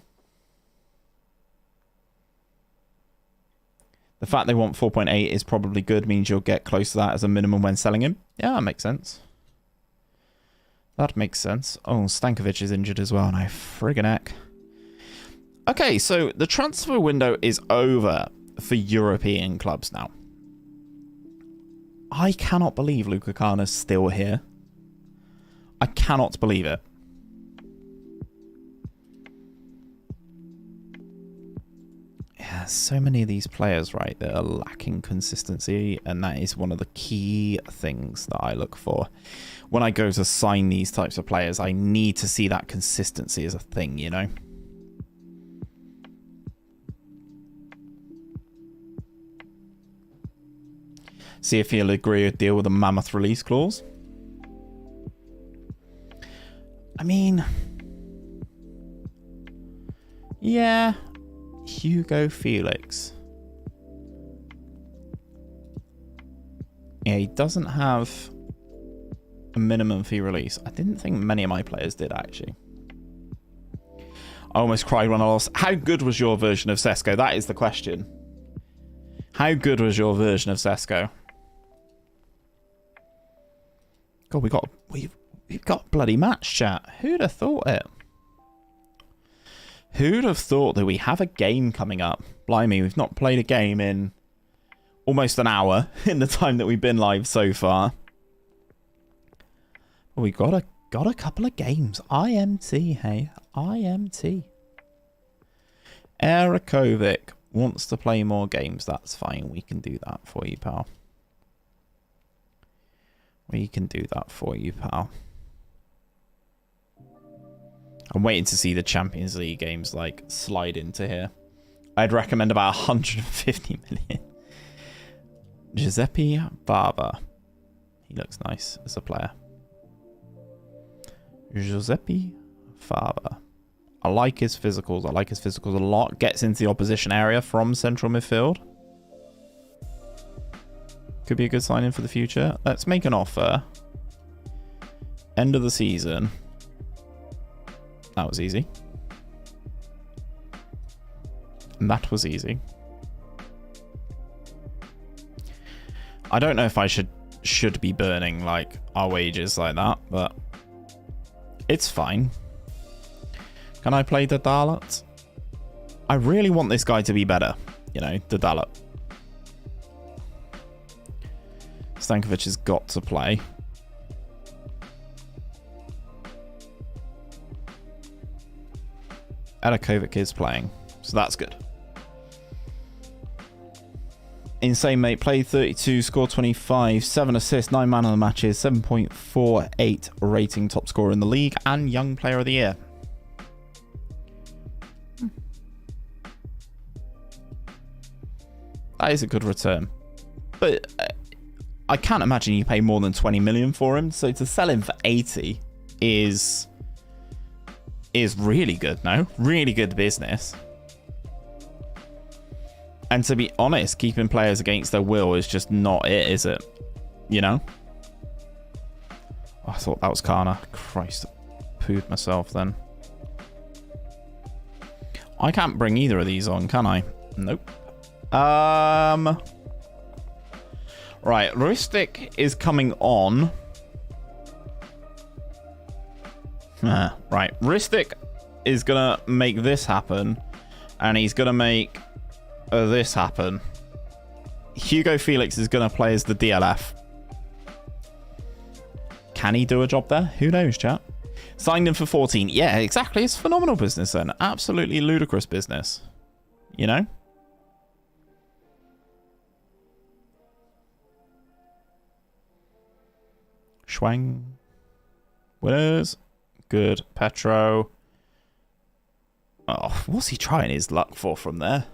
The fact they want 4.8 is probably good, means you'll get close to that as a minimum when selling him. Yeah, that makes sense. That makes sense. Oh, Stankovic is injured as well now. Friggin' heck. Okay, so the transfer window is over for European clubs now. I cannot believe Luka Karna's still here. I cannot believe it. Yeah, so many of these players, right, that are lacking consistency, and that is one of the key things that I look for. When I go to sign these types of players, I need to see that consistency as a thing, you know? See if he'll agree or deal with a mammoth release clause. I mean, yeah, Hugo Felix. Yeah, he doesn't have a minimum fee release. I didn't think many of my players did, actually. I almost cried when I lost. How good was your version of Sesko? That is the question. How good was your version of Sesko? God, we've got bloody match chat. Who'd have thought it? Who'd have thought that we have a game coming up? Blimey, we've not played a game in almost an hour in the time that we've been live so far. We got a couple of games. IMT, hey, IMT. Erakovic wants to play more games. That's fine. We can do that for you, pal. We can do that for you, pal. I'm waiting to see the Champions League games like slide into here. I'd recommend about 150 million. Giuseppe Barber. He looks nice as a player. Giuseppe Barber. I like his physicals. I like his physicals a lot. Gets into the opposition area from central midfield. Could be a good sign-in for the future. Let's make an offer. End of the season. That was easy. And that was easy. I don't know if I should be burning like our wages like that, but it's fine. Can I play the Dalat? I really want this guy to be better. You know, the Dalat. Stankovic has got to play. Erakovic is playing, so that's good. Insane, mate. Played 32, scored 25, 7 assists, 9 man of the matches, 7.48 rating, top scorer in the league, and young player of the year. That is a good return. But I can't imagine you pay more than 20 million for him, so to sell him for 80 is really good, no? Really good business. And to be honest, keeping players against their will is just not it, is it? You know? Oh, I thought that was Karna. Christ, I pooed myself then. I can't bring either of these on, can I? Nope. Right, Ristic is coming on. Right, Ristic is gonna make this happen, and he's gonna make this happen. Hugo Felix is gonna play as the DLF. Can he do a job there? Who knows, chat? Signed him for 14. Yeah, exactly. It's phenomenal business then. Absolutely ludicrous business. You know? Schwang. Winners. Good. Petro. Oh, what's he trying his luck for from there?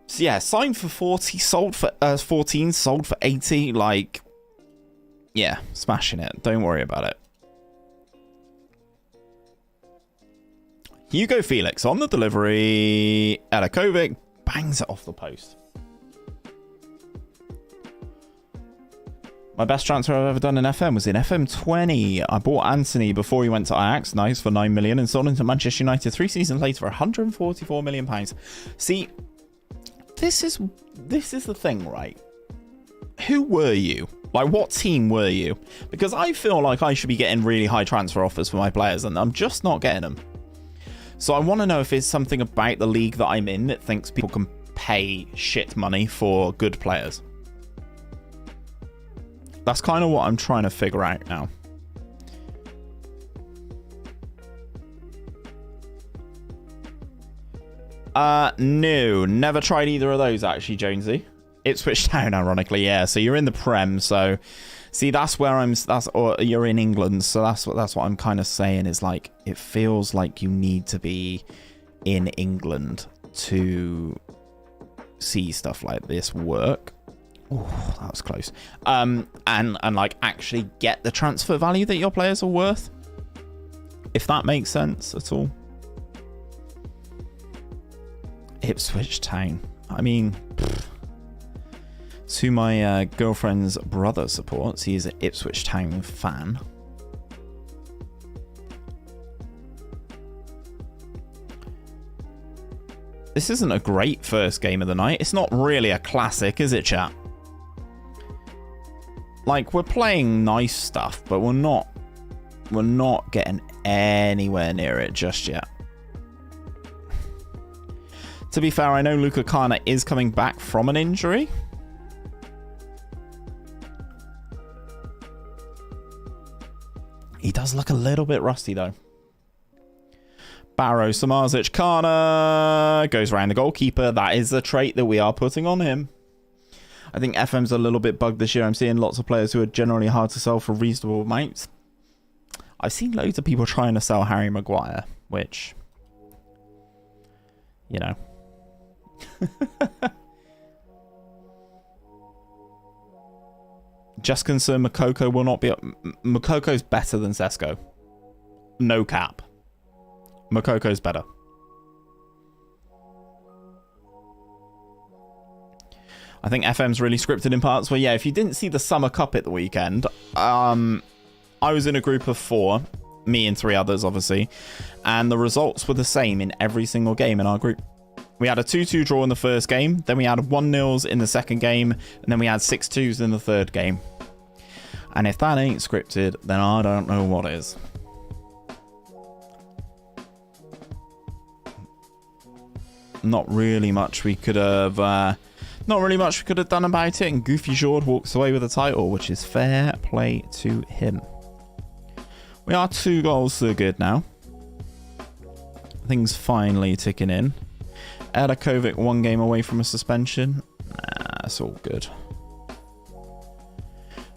So yeah, signed for 40, sold for 14, sold for 80. Like, yeah, smashing it. Don't worry about it. Hugo Felix on the delivery. Erakovic bangs it off the post. My best transfer I've ever done in FM was in FM20. I bought Anthony before he went to Ajax, nice, for 9 million, and sold him to Manchester United 3 seasons later for 144 million pounds. See, this is the thing, right? Who were you? Like, what team were you? Because I feel like I should be getting really high transfer offers for my players, and I'm just not getting them. So I want to know if it's something about the league that I'm in that thinks people can pay shit money for good players. That's kind of what I'm trying to figure out now. No, never tried either of those actually, Jonesy. Ipswich Town, ironically, yeah. So you're in the Prem, so see that's where or you're in England, so that's what I'm kind of saying is like it feels like you need to be in England to see stuff like this work. Oh, that was close. And like actually get the transfer value that your players are worth, if that makes sense at all. Ipswich Town. I mean, it's who my girlfriend's brother supports. He is an Ipswich Town fan. This isn't a great first game of the night. It's not really a classic, is it, chat? Like, we're playing nice stuff, but we're not getting anywhere near it just yet. To be fair, I know Luka Karna is coming back from an injury. He does look a little bit rusty, though. Barrow, Samardzic, Karna goes around the goalkeeper. That is a trait that we are putting on him. I think FM's a little bit bugged this year. I'm seeing lots of players who are generally hard to sell for reasonable amounts. I've seen loads of people trying to sell Harry Maguire, which, you know. Just concerned Moukoko will not be up. Mokoko's better than Sesko. No cap. Mokoko's better. I think FM's really scripted in parts where, yeah, if you didn't see the Summer Cup at the weekend, I was in a group of 4, me and 3 others, obviously, and the results were the same in every single game in our group. We had a 2-2 draw in the first game, then we had 1-0s in the second game, and then we had 6-2s in the third game. And if that ain't scripted, then I don't know what is. Not really much we could have done about it, and Goofy Jord walks away with the title, which is fair play to him. We are 2 goals to good now. Things finally ticking in. Adakovic 1 game away from a suspension. Nah, it's all good.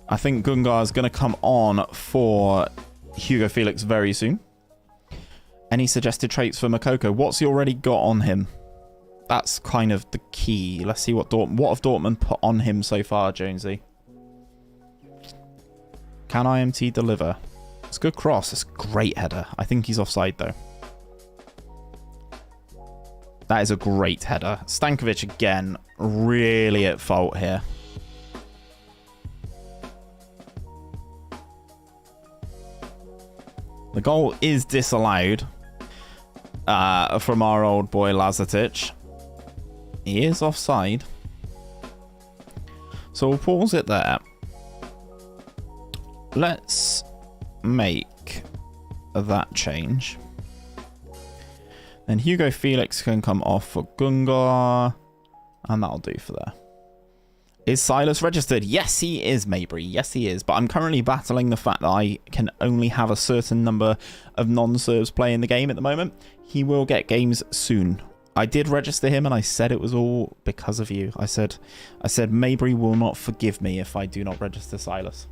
I think Gungar is going to come on for Hugo Felix very soon. Any suggested traits for Moukoko? What's he already got on him? That's kind of the key. Let's see what have Dortmund put on him so far, Jonesy. Can IMT deliver? It's a good cross. It's a great header. I think he's offside, though. That is a great header. Stankovic, again, really at fault here. The goal is disallowed from our old boy Lazatic. He is offside. So we'll pause it there. Let's make that change. Then Hugo Felix can come off for Gungar. And that'll do for there. Is Silas registered? Yes, he is, Maybury. Yes, he is. But I'm currently battling the fact that I can only have a certain number of non-Serbs play in the game at the moment. He will get games soon. I did register him, and I said it was all because of you. I said Maybury will not forgive me if I do not register Silas.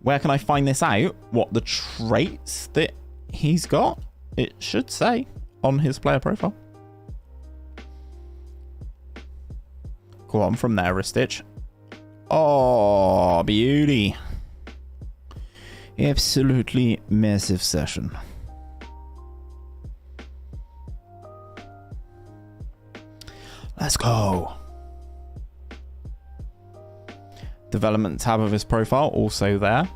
Where can I find this out? What the traits that he's got? It should say on his player profile. Go on from there, Ristic. Oh, beauty. Absolutely massive session. Let's go. Development tab of his profile also there.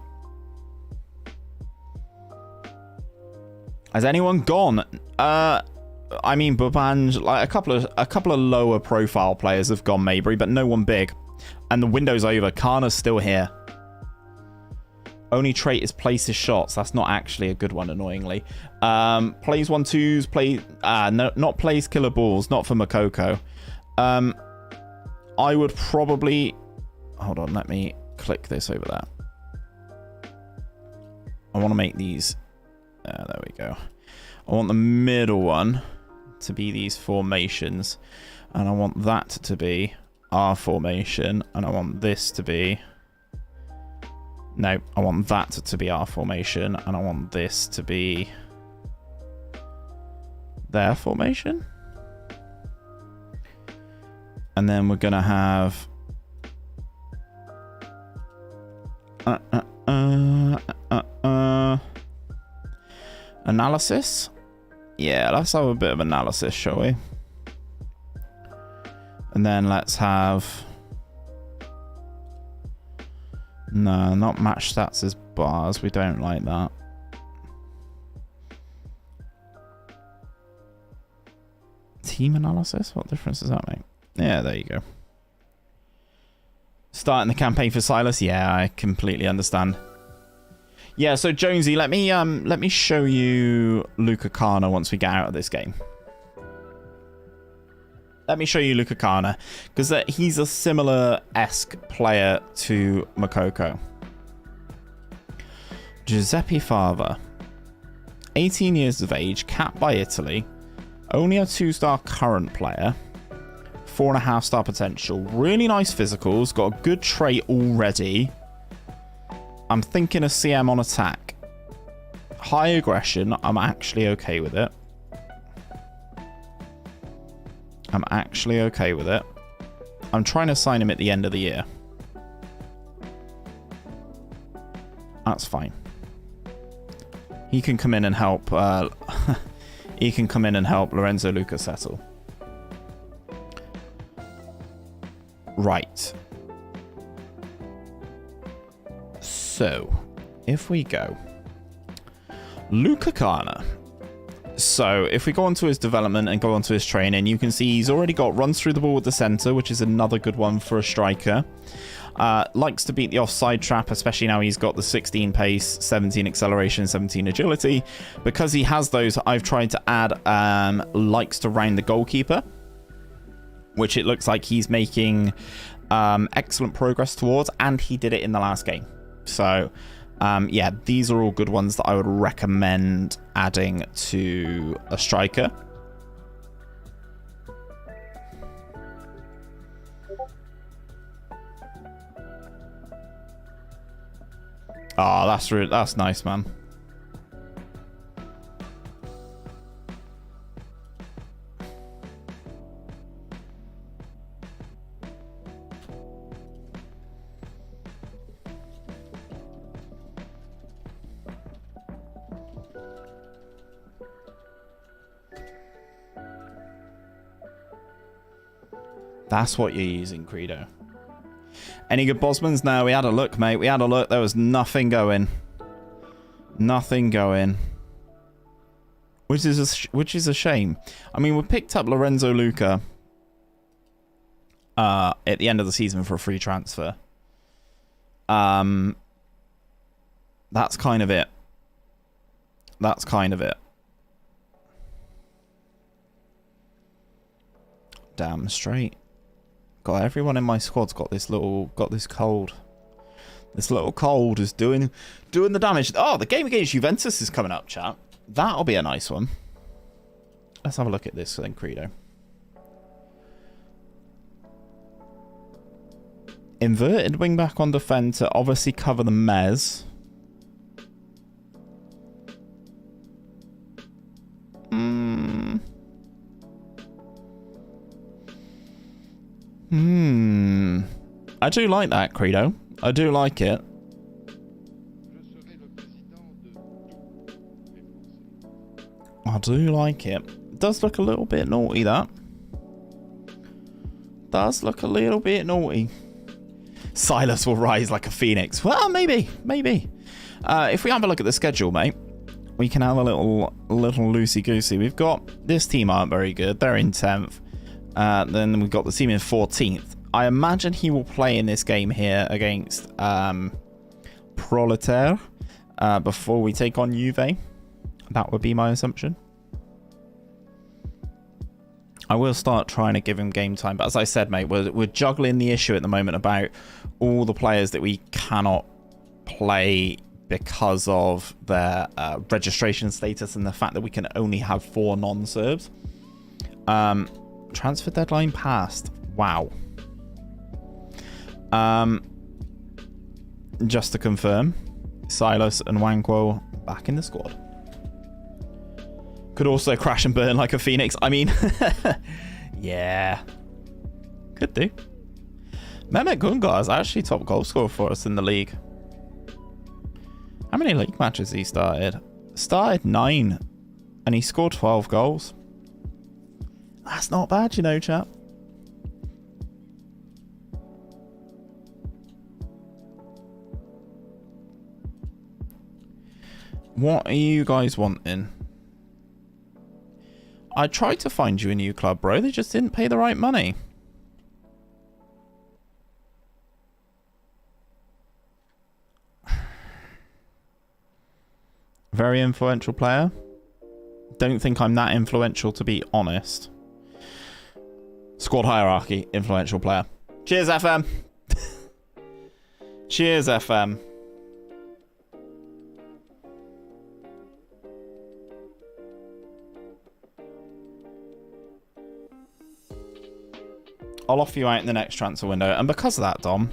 Has anyone gone? I mean, Babanj, like a couple of lower profile players have gone Maybury, but no one big. And the window's over. Karna's still here. Only trait is places shots. That's not actually a good one, annoyingly. Plays 1-2s, no, not plays killer balls, not for Moukoko. I would probably... Hold on, let me click this over there. I want to make these... there we go. I want the middle one to be these formations. And I want that to be our formation. And I want this to be... No, I want that to be our formation. And I want this to be... their formation? And then we're going to have... analysis? Yeah, let's have a bit of analysis, shall we? And then let's have... No, not match stats as bars. We don't like that. Team analysis? What difference does that make? Yeah, there you go. Starting the campaign for Silas? Yeah, I completely understand. Yeah, so Jonesy, let me show you Luka Karna once we get out of this game. Let me show you Luka Karna, because he's a similar-esque player to Makoko. Giuseppe Fava, 18 years of age, capped by Italy, only a 2-star current player, 4.5-star potential, really nice physicals, got a good trait already. I'm thinking a CM on attack. High aggression, I'm actually okay with it. I'm actually okay with it. I'm trying to sign him at the end of the year. That's fine. He can come in and help. He can come in and help Lorenzo Luka settle. Right. So, if we go Luka Karna. So, if we go onto his development and go onto his training, you can see he's already got runs through the ball with the centre, which is another good one for a striker. Likes to beat the offside trap, especially now he's got the 16 pace, 17 acceleration, 17 agility. Because he has those, I've tried to add likes to round the goalkeeper, which it looks like he's making excellent progress towards, and he did it in the last game. So, yeah, these are all good ones that I would recommend adding to a striker. Oh, that's nice, man. That's what you're using, Credo. Any good Bosmans? No, we had a look, mate. We had a look. There was nothing going. Nothing going. Which is a shame. I mean, we picked up Lorenzo Luka at the end of the season for a free transfer. That's kind of it. That's kind of it. Damn straight. God, everyone in my squad's got this cold. This little cold is doing the damage. Oh, the game against Juventus is coming up, chat. That'll be a nice one. Let's have a look at this then, Credo. Inverted wing back on defend to obviously cover the mez. I do like that, Credo. I do like it. I do like it. It does look a little bit naughty, that. Does look a little bit naughty. Silas will rise like a phoenix. Well, maybe. If we have a look at the schedule, mate, we can have a little loosey-goosey. We've got... This team aren't very good. They're in 10th. Then we've got the team in 14th. I imagine he will play in this game here against Proletaire before we take on Juve. That would be my assumption. I will start trying to give him game time. But as I said, mate, we're juggling the issue at the moment about all the players that we cannot play because of their registration status and the fact that we can only have 4 non-Serbs. Transfer deadline passed. Wow. Just to confirm, Silas and Wankwo back in the squad. Could also crash and burn like a phoenix. I mean, yeah. Could do. Mehmet Gungar is actually top goal scorer for us in the league. How many league matches he started? Started 9 and he scored 12 goals. That's not bad, you know, chap. What are you guys wanting? I tried to find you a new club, bro. They just didn't pay the right money. Very influential player. Don't think I'm that influential, to be honest. Squad hierarchy, influential player. Cheers, FM. Cheers, FM. I'll offer you out in the next transfer window. And because of that, Dom,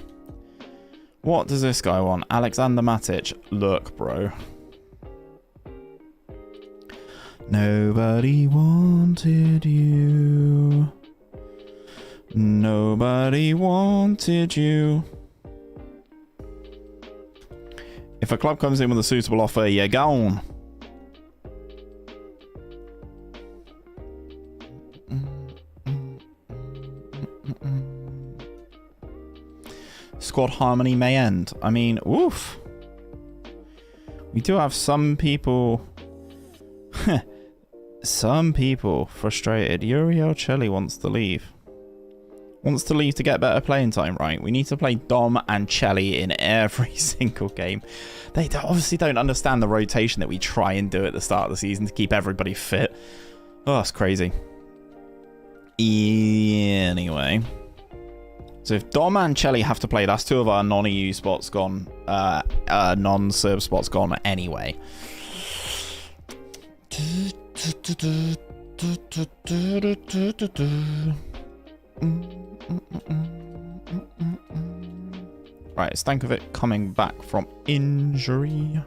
what does this guy want? Alexander Matic. Look, bro. Nobody wanted you. Nobody wanted you. If a club comes in with a suitable offer, you're gone. Squad harmony may end. I mean, oof. We do have some people... some people frustrated. Uriel Chelly wants to leave. Wants to leave to get better playing time, right? We need to play Dom and Chelly in every single game. They obviously don't understand the rotation that we try and do at the start of the season to keep everybody fit. Oh, that's crazy. Anyway. So if Dom and Chelly have to play, that's 2 of our non-EU spots gone. Non-Serb spots gone anyway. Right, Stankovic coming back from injury.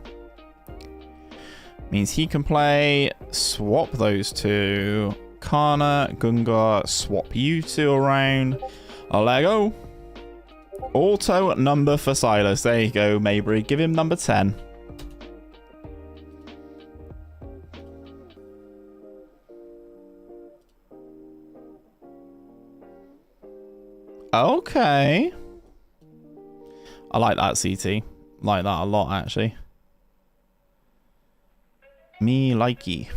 Means he can play. Swap those 2. Karna, Gungar, swap you 2 around. Lego. Auto number for Silas. There you go, Mabry. Give him number 10. Okay. I like that, CT. Like that a lot, actually. Me likey.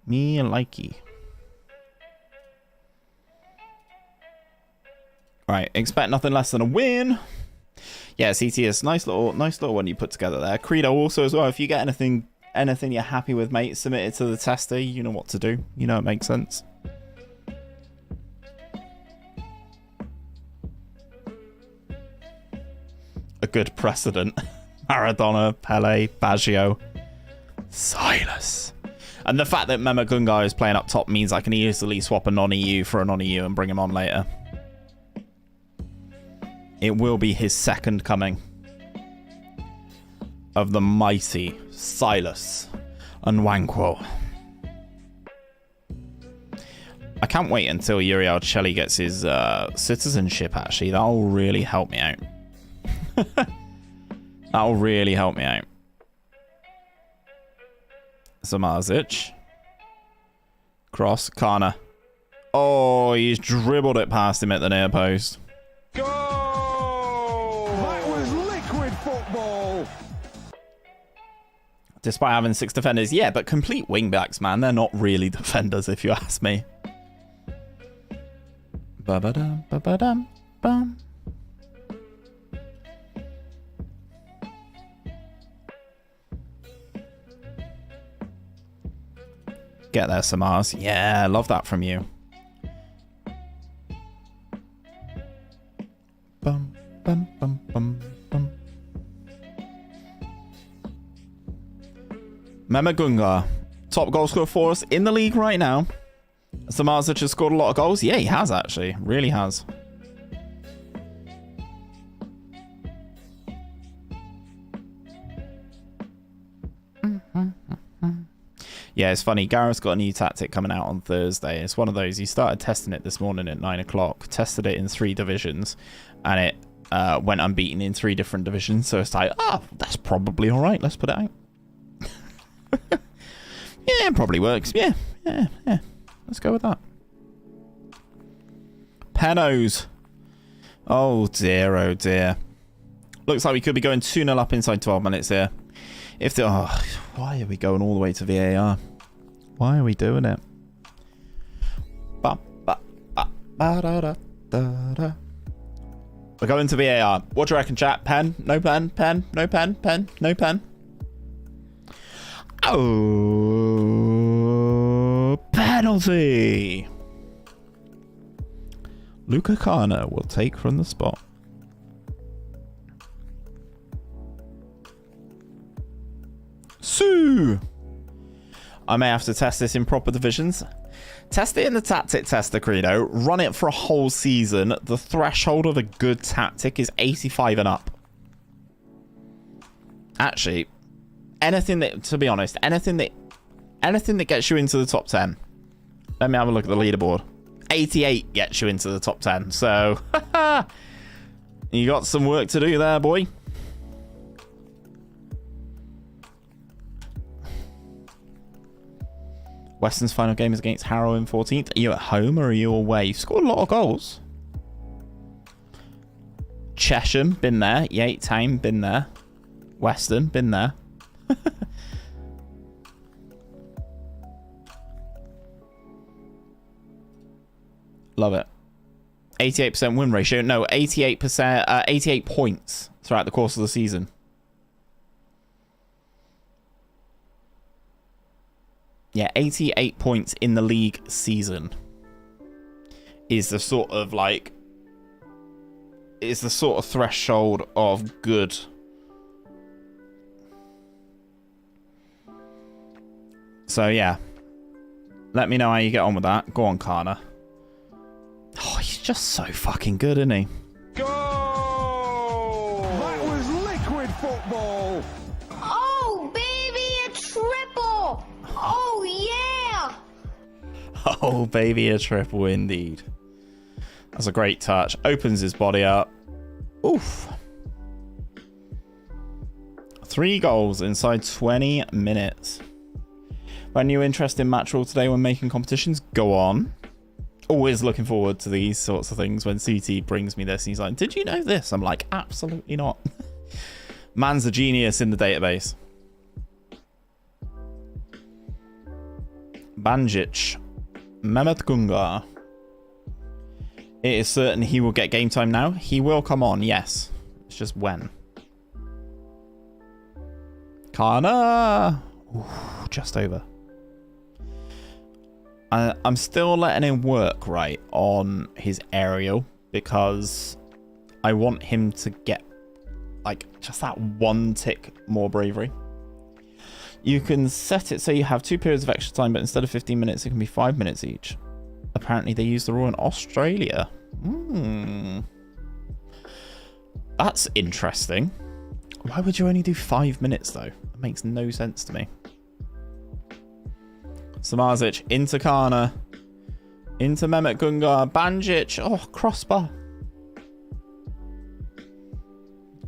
Me likey. Right, expect nothing less than a win. Yeah, CTS, nice little one you put together there. Credo also as well. If you get anything you're happy with, mate, submit it to the tester. You know what to do. You know it makes sense. A good precedent. Maradona, Pele, Baggio, Silas. And the fact that Mehmet Gungar is playing up top means I can easily swap a non-EU for a non-EU and bring him on later. It will be his second coming of the mighty Silas and Wankwo. I can't wait until Uriel Chelly gets his citizenship, actually. That'll really help me out. That'll really help me out. Zamazic. Cross. Karna. Oh, he's dribbled it past him at the near post. Go! That was liquid football. Despite having 6 defenders. Yeah, but complete wingbacks, man. They're not really defenders, if you ask me. Ba-ba-dum, ba-ba-dum, bum. Get there, Samars. Yeah, love that from you. Bum, bum, bum, bum, bum. Mehmet Gungar, top goal scorer for us in the league right now. Samars has scored a lot of goals. Yeah, he has actually. Really has. Yeah, it's funny. Gareth's got a new tactic coming out on Thursday. It's one of those. He started testing it this morning at 9 o'clock. Tested it in 3 divisions, and it went unbeaten in 3 different divisions. So it's like, oh, that's probably all right. Let's put it out. Yeah, it probably works. Yeah. Let's go with that. Penos. Oh dear, oh dear. Looks like we could be going 2-0 up inside 12 minutes here. Why are we going all the way to VAR? Why are we doing it? We're going to VAR. What do you reckon, chat? Pen? No pen? Pen? No pen? Pen? No pen? Oh, penalty! Luka Karna will take from the spot. Sue! I may have to test this in proper divisions. Test it in the tactic tester, Credo. Run it for a whole season. The threshold of a good tactic is 85 and up. Actually, anything that, to be honest, anything that gets you into the top 10. Let me have a look at the leaderboard. 88 gets you into the top 10. So, you got some work to do there, boy. Western's final game is against Harrow in 14th. Are you at home or are you away? You've scored a lot of goals. Chesham, been there. Yate Town, been there. Western, been there. Love it. 88% win ratio. No, 88%, 88 points throughout the course of the season. Yeah, 88 points in the league season is the sort of like, is the sort of threshold of good. So yeah, let me know how you get on with that. Go on, Karna. Oh, he's just so fucking good, isn't he? Go! That was liquid football. Oh, baby, a triple! Oh, yeah! Oh, baby, a triple indeed. That's a great touch. Opens his body up. Oof. 3 goals inside 20 minutes. When you're interested in match rule today when making competitions, go on. Always looking forward to these sorts of things when CT brings me this and he's like, did you know this? I'm like, absolutely not. Man's a genius in the database. Banjic. Mehmet Gungar. It is certain he will get game time now. He will come on, yes. It's just when. Karna. Ooh, just over. I'm still letting him work, right, on his aerial because I want him to get, like, just that one tick more bravery. You can set it so you have 2 periods of extra time, but instead of 15 minutes, it can be 5 minutes each. Apparently, they use the rule in Australia. That's interesting. Why would you only do 5 minutes, though? It makes no sense to me. Samazic into Karna. Into Mehmet Gungar. Banjic. Oh, crossbar.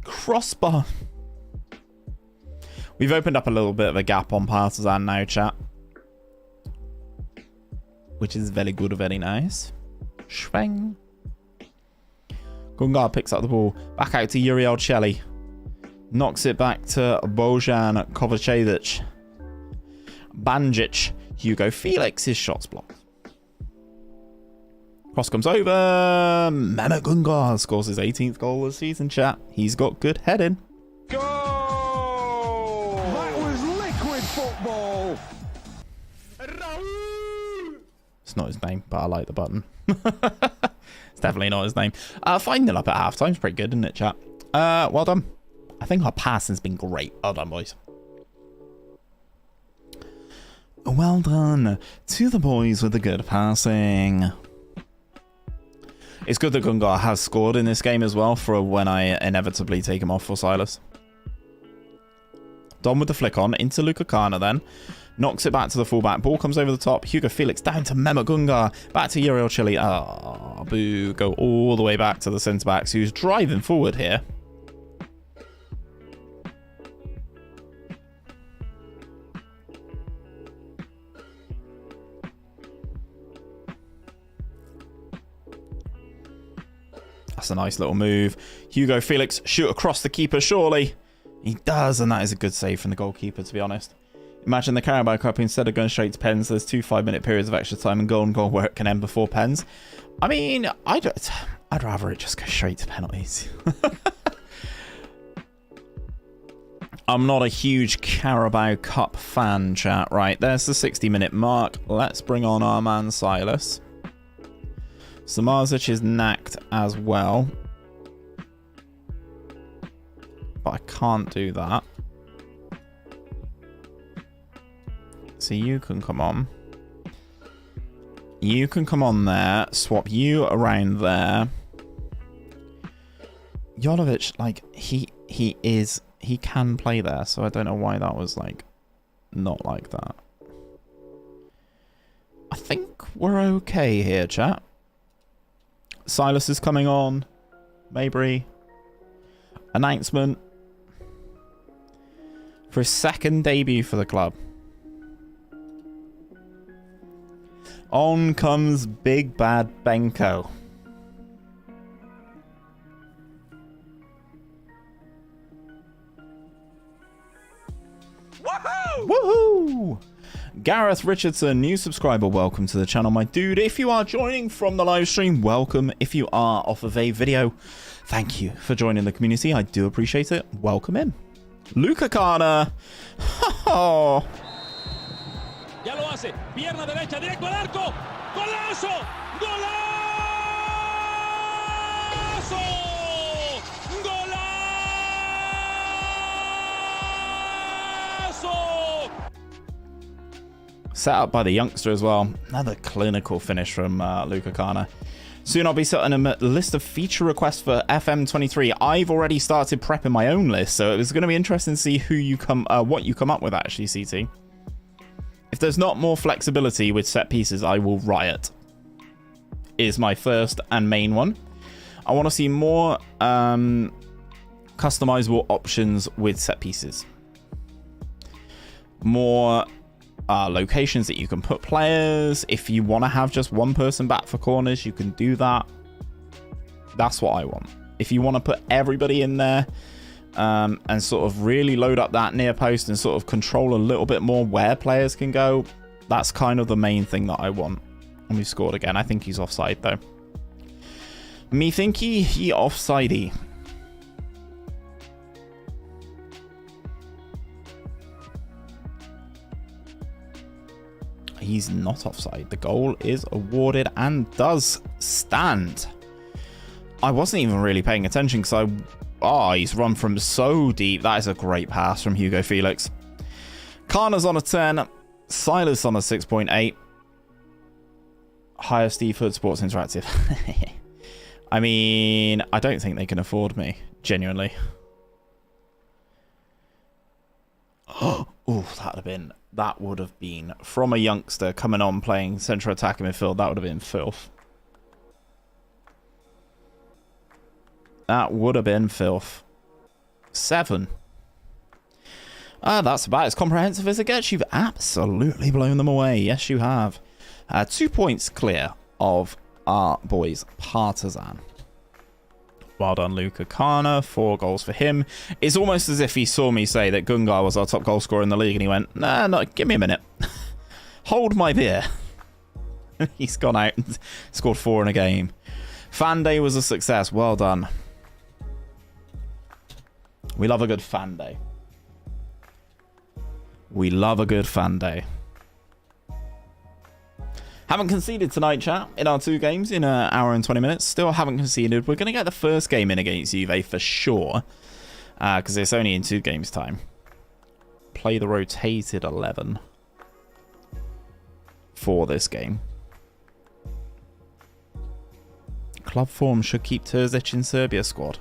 Crossbar. We've opened up a little bit of a gap on Partizan now, chat. Which is very good, very nice. Schwang. Gungar picks up the ball. Back out to Uriel Chelly. Knocks it back to Bojan Kovacevic. Banjic. Hugo Felix. His shot's blocked. Cross comes over. Mehmet Gungar scores his 18th goal of the season, chat. He's got good heading. Go! That was liquid football. It's not his name, but I like the button. It's definitely not his name. 5-0 up at halftime is pretty good, isn't it, chat? Well done. I think our passing's been great. Well done, boys. Well done to the boys with the good passing. It's good that Gungar has scored in this game as well for when I inevitably take him off for Silas. Don with the flick on into Luka Karna then. Knocks it back to the fullback. Ball comes over the top. Hugo Felix down to Memo Gunga. Back to Uriel Chile. Ah, boo. Go all the way back to the centre-backs, who's driving forward here. That's a nice little move. Hugo Felix, shoot across the keeper, surely. He does, and that is a good save from the goalkeeper, to be honest. Imagine the Carabao Cup, instead of going straight to pens, there's 2 5-minute periods of extra time and goal where it can end before pens. I mean, I'd rather it just go straight to penalties. I'm not a huge Carabao Cup fan, chat. Right, there's the 60-minute mark. Let's bring on our man Silas. Samarzic is knacked as well. But I can't do that. So you can come on. You can come on there. Swap you around there. Jolovic, like, he can play there. So I don't know why that was, like, not like that. I think we're okay here, chat. Silas is coming on. Maybury. Announcement. For his second debut for the club. On comes Big Bad Benko. Woohoo! Woohoo! Gareth Richardson, new subscriber, welcome to the channel, my dude. If you are joining from the live stream, welcome. If you are off of a video, thank you for joining the community. I do appreciate it. Welcome in. Luka Karna. Oh. Ya lo hace. Pierna derecha, directo al arco. ¡Golazo! ¡Golazo! ¡Golazo! Set up by the youngster as well. Another clinical finish from Luka Karna. Soon I'll be setting a list of feature requests for FM23. I've already started prepping my own list, so it was going to be interesting to see what you come up with, actually, CT. If there's not more flexibility with set pieces, I will riot. Is my first and main one. I want to see more customizable options with set pieces. More locations that you can put players. If you want to have just one person back for corners, you can do that. That's what I want. If you want to put everybody in there and sort of really load up that near post and sort of control a little bit more where players can go, that's kind of the main thing that I want. And we've scored again. I think he's offside though. Me think he offsidey. He's not offside. The goal is awarded and does stand. I wasn't even really paying attention because he's run from so deep. That is a great pass from Hugo Felix. Karna's on a 10. Silas on a 6.8. Hire Steve Hood Sports Interactive. I mean, I don't think they can afford me. Genuinely. Oh, that would have been from a youngster coming on playing central attacking midfield. That would have been filth. That would have been filth. 7. That's about as comprehensive as it gets. You've absolutely blown them away. Yes, you have. 2 points clear of our boys Partizan. Well done, Luka Karna. 4 goals for him. It's almost as if he saw me say that Gungar was our top goal scorer in the league, and he went, nah, no, give me a minute. Hold my beer. He's gone out and scored 4 in a game. Fan day was a success. Well done. We love a good fan day. We love a good fan day. Haven't conceded tonight, chat, in our 2 games in an hour and 20 minutes. Still haven't conceded. We're going to get the first game in against Juve for sure. Because it's only in 2 games' time. Play the rotated 11 for this game. Club form should keep Terzic in Serbia squad.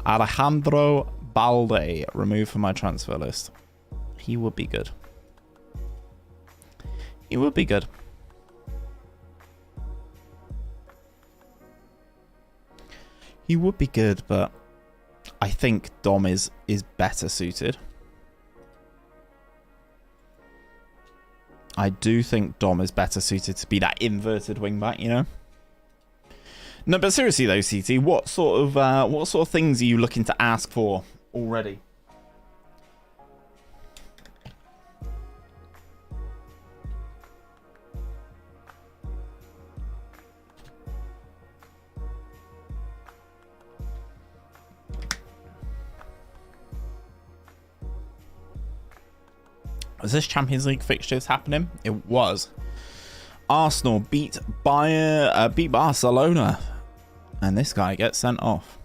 Alejandro Balde removed from my transfer list. He would be good. He would be good. He would be good, but I think Dom is better suited. I do think Dom is better suited to be that inverted wingback, you know. No, but seriously though, CT, what sort of things are you looking to ask for already? Was this Champions League fixtures happening? It was. Arsenal beat Barcelona, and this guy gets sent off.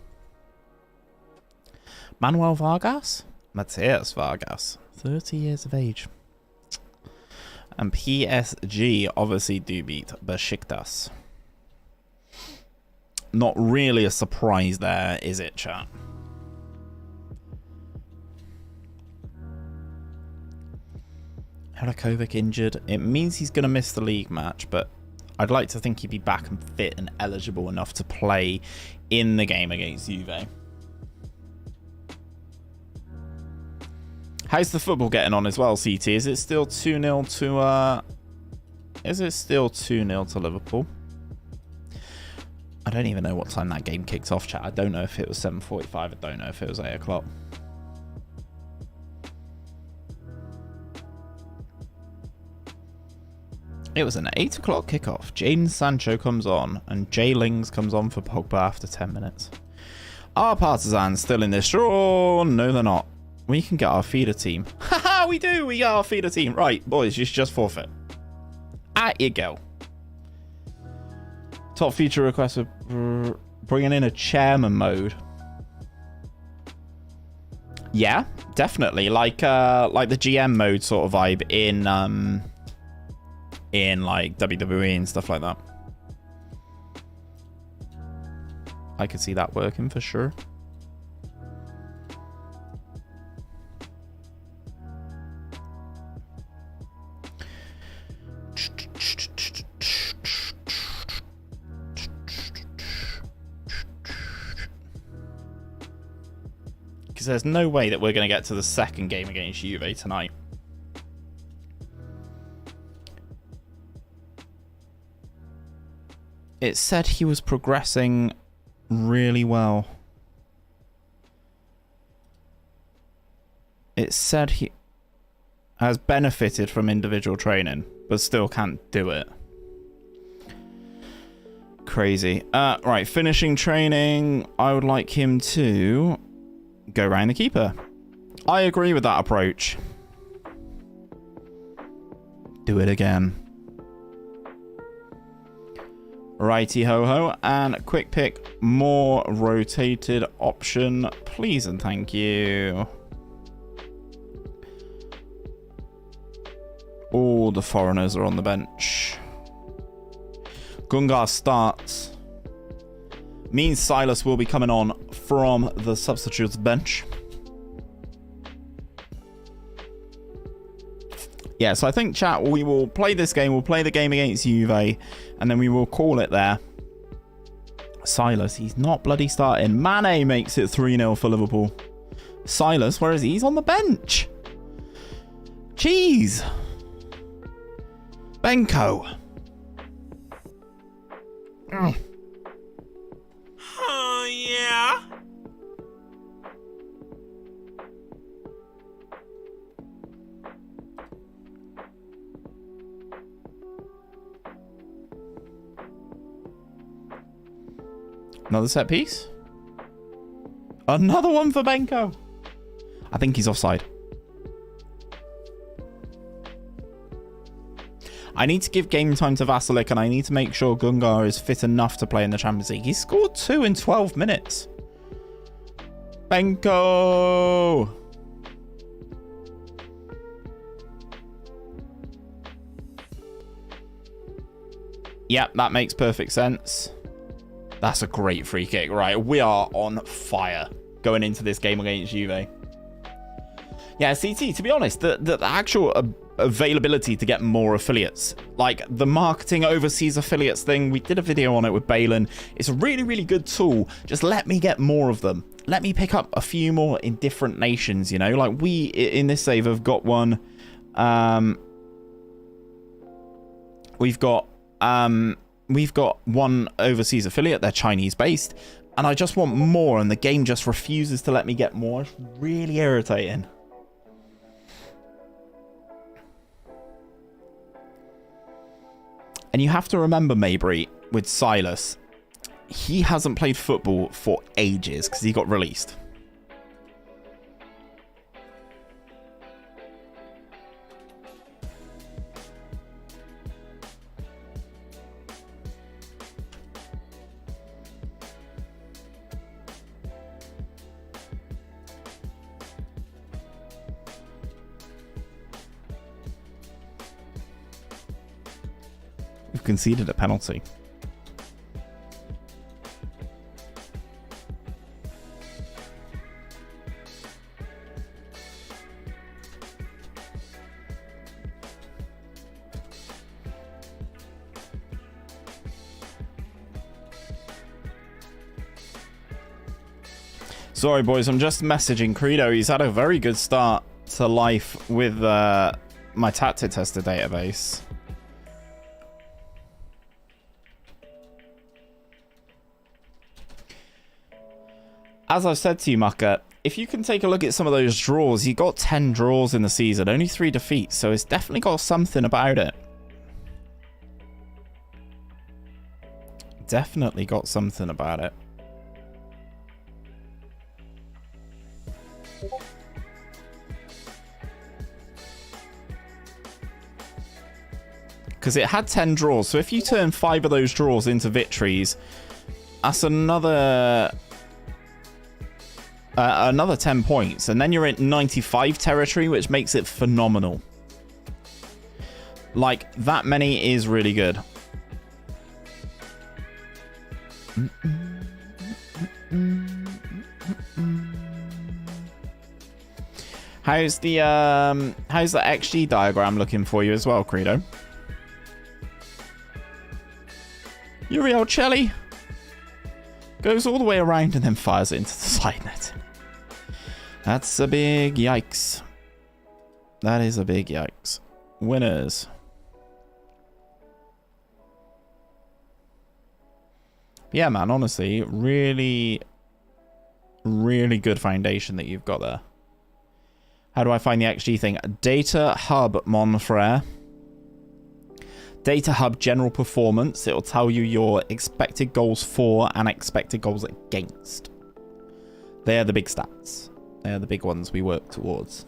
Manuel Vargas? Mateus Vargas, 30 years of age. And PSG obviously do beat Besiktas. Not really a surprise there, is it, chat? Harakovic injured. It means he's going to miss the league match, but I'd like to think he'd be back and fit and eligible enough to play in the game against Juve. How's the football getting on as well, CT? Is it still 2-0 to Liverpool? I don't even know what time that game kicked off, chat. I don't know if it was 7:45. I don't know if it was 8 o'clock. It was an 8 o'clock kickoff. Jadon Sancho comes on, and Jay Lings comes on for Pogba after 10 minutes. Are Partisans still in this draw? No, they're not. We can get our feeder team. Haha, we do! We get our feeder team. Right, boys, you should just forfeit. At you go. Top feature request for bringing in a chairman mode. Yeah, definitely. Like the GM mode sort of vibe in like WWE and stuff like that. I could see that working for sure. Because there's no way that we're going to get to the second game against Juve tonight. It said he was progressing really well. It said he has benefited from individual training, but still can't do it. Crazy. Right, finishing training. I would like him to go around the keeper. I agree with that approach. Do it again. Righty ho ho, and quick pick, more rotated option, please and thank you. All the foreigners are on the bench. Gungar starts. Means Silas will be coming on from the substitutes bench. Yeah, so I think, chat, we will play this game. We'll play the game against Juve, and then we will call it there. Silas, he's not bloody starting. Mane makes it 3-0 for Liverpool. Silas, where is he? He's on the bench. Jeez. Benko. Oh, yeah. Another set piece. Another one for Benko. I think he's offside. I need to give game time to Vasilik, and I need to make sure Gungar is fit enough to play in the Champions League. He scored 2 in 12 minutes. Benko. Yep, that makes perfect sense. That's a great free kick. Right, we are on fire. going into this game against Juve. Yeah, CT, to be honest, the actual availability to get more affiliates, like the marketing overseas affiliates thing, we did a video on it with Balin. It's a really, really good tool. Just let me get more of them. Let me pick up a few more in different nations, you know? Like, we, in this save, have got one. We've got one overseas affiliate. They're Chinese-based. And I just want more, and the game just refuses to let me get more. It's really irritating. And you have to remember, Maybury, with Silas, he hasn't played football for ages because he got released. We've conceded a penalty. Sorry, boys, I'm just messaging Credo. He's had a very good start to life with my tactic tester database. As I've said to you, Mucker, if you can take a look at some of those draws, you got 10 draws in the season, only 3 defeats, so it's definitely got something about it. Definitely got something about it. Because it had 10 draws, so if you turn 5 of those draws into victories, that's another 10 points, and then you're in 95 territory, which makes it phenomenal. Like, that many is really good. How's the XG diagram looking for you as well, Credo? Uriel Chelly goes all the way around and then fires it into the side net. That's a big yikes. That is a big yikes. Winners. Yeah, man, honestly, really, really good foundation that you've got there. How do I find the XG thing? Data Hub, mon frere. Data Hub general performance. It will tell you your expected goals for and expected goals against. They are the big stats. They are the big ones we work towards.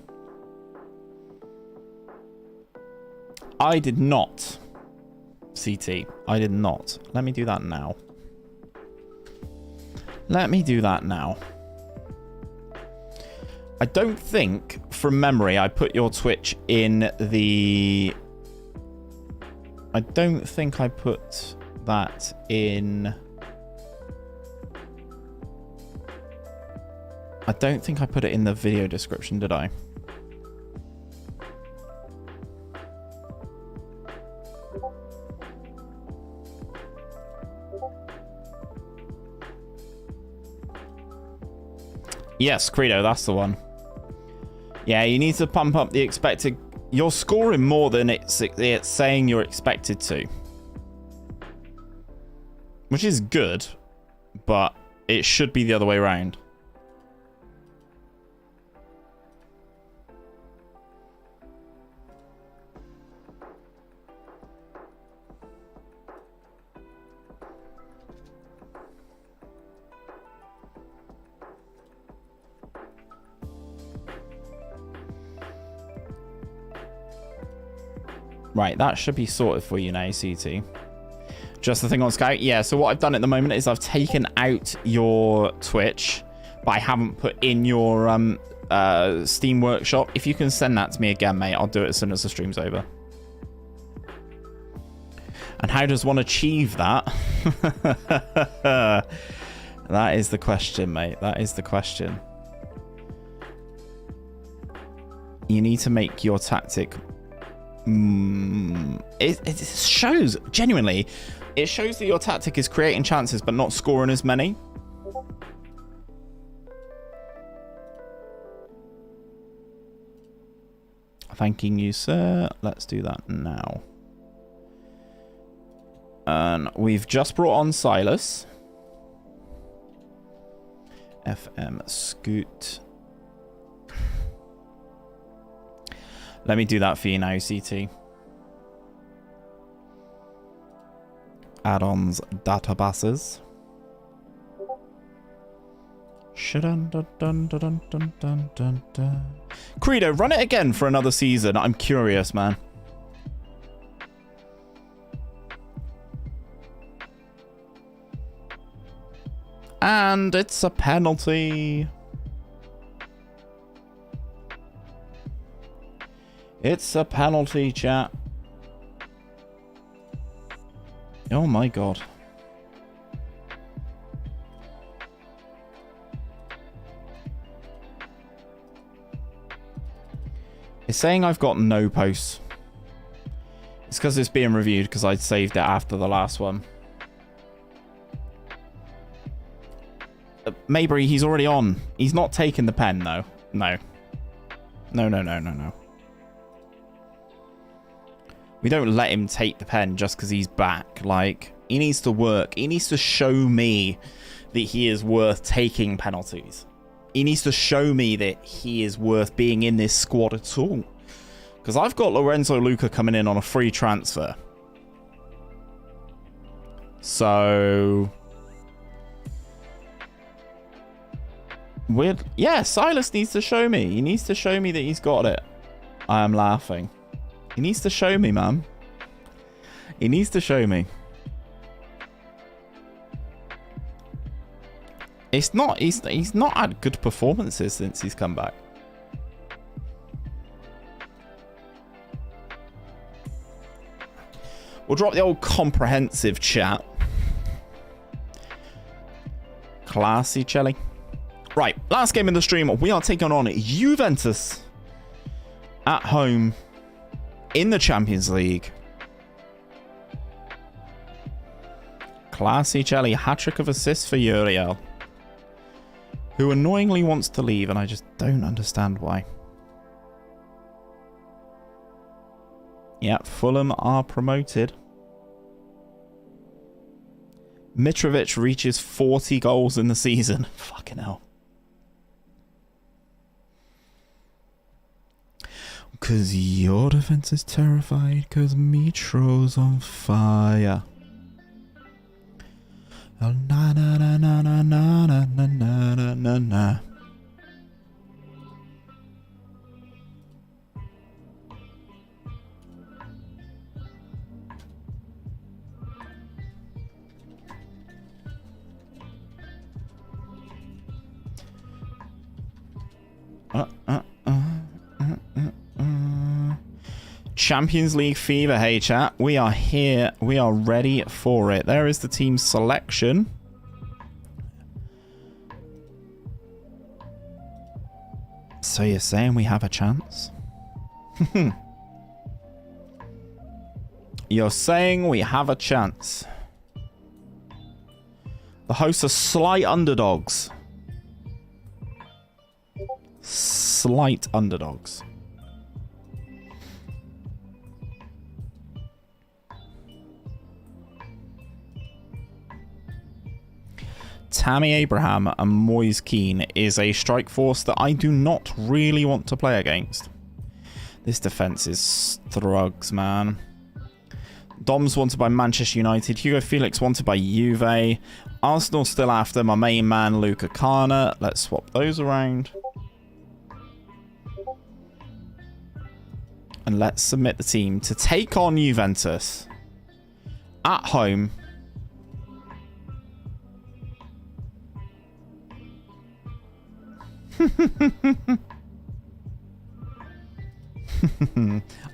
I did not. CT. I did not. Let me do that now. Let me do that now. I don't think, from memory, I put your Twitch in the... I don't think I put that in... I don't think I put it in the video description, did I? Yes, Credo, that's the one. Yeah, you need to pump up the expected... You're scoring more than it's saying you're expected to. Which is good, but it should be the other way around. Right, that should be sorted for you now, CT. Just the thing on Scout. Yeah, so what I've done at the moment is I've taken out your Twitch, but I haven't put in your Steam Workshop. If you can send that to me again, mate, I'll do it as soon as the stream's over. And how does one achieve that? That is the question, mate. That is the question. You need to make your tactic... It shows, genuinely, it shows that your tactic is creating chances but not scoring as many. Thanking you, sir. Let's do that now. And we've just brought on Silas. FM Scoot. Let me do that for you now, CT. Add-ons, databases. Credo, run it again for another season. I'm curious, man. And it's a penalty. It's a penalty, chat. Oh my god. It's saying I've got no posts. It's because it's being reviewed because I saved it after the last one. Maybury, he's already on. He's not taking the pen, though. No. No. We don't let him take the pen just because he's back. Like, he needs to work. He needs to show me that he is worth taking penalties. He needs to show me that he is worth being in this squad at all. Because I've got Lorenzo Luka coming in on a free transfer. So... weird. Yeah, Silas needs to show me. He needs to show me that he's got it. I am laughing. He needs to show me, man. He needs to show me. It's not. He's not had good performances since he's come back. We'll drop the old comprehensive chat. Classy, Chelly. Right, last game in the stream. We are taking on Juventus at home in the Champions League. Classy, Chelly. Hat-trick of assists for Uriel, who annoyingly wants to leave, and I just don't understand why. Yeah, Fulham are promoted. Mitrovic reaches 40 goals in the season. Fucking hell. Because your defense is terrified because Mitro's on fire. Oh, na na na na na na na na na na na. Champions League fever, hey chat. We are here. We are ready for it. There is the team selection. So you're saying we have a chance? You're saying we have a chance. The hosts are slight underdogs. Slight underdogs. Tammy Abraham and Moise Keane is a strike force that I do not really want to play against. This defense is thrugs, man. Dom's wanted by Manchester United. Hugo Felix wanted by Juve. Arsenal still after my main man, Luka Karna. Let's swap those around. And let's submit the team to take on Juventus at home.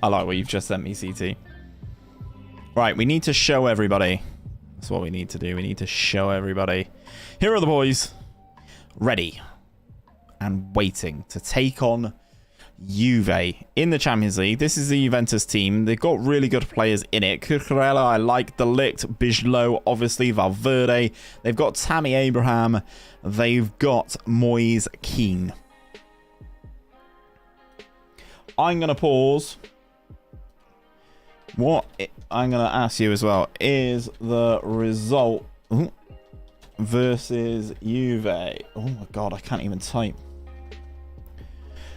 I like what you've just sent me, CT. Right, we need to show everybody. That's what we need to do. We need to show everybody. Here are the boys, ready and waiting to take on Juve in the Champions League. This is the Juventus team. They've got really good players in it. Cucurella, I like. Delict, Bijlow, obviously. Valverde. They've got Tammy Abraham. They've got Moise Kean. I'm going to pause. What I'm going to ask you as well is the result versus Juve. Oh my God, I can't even type.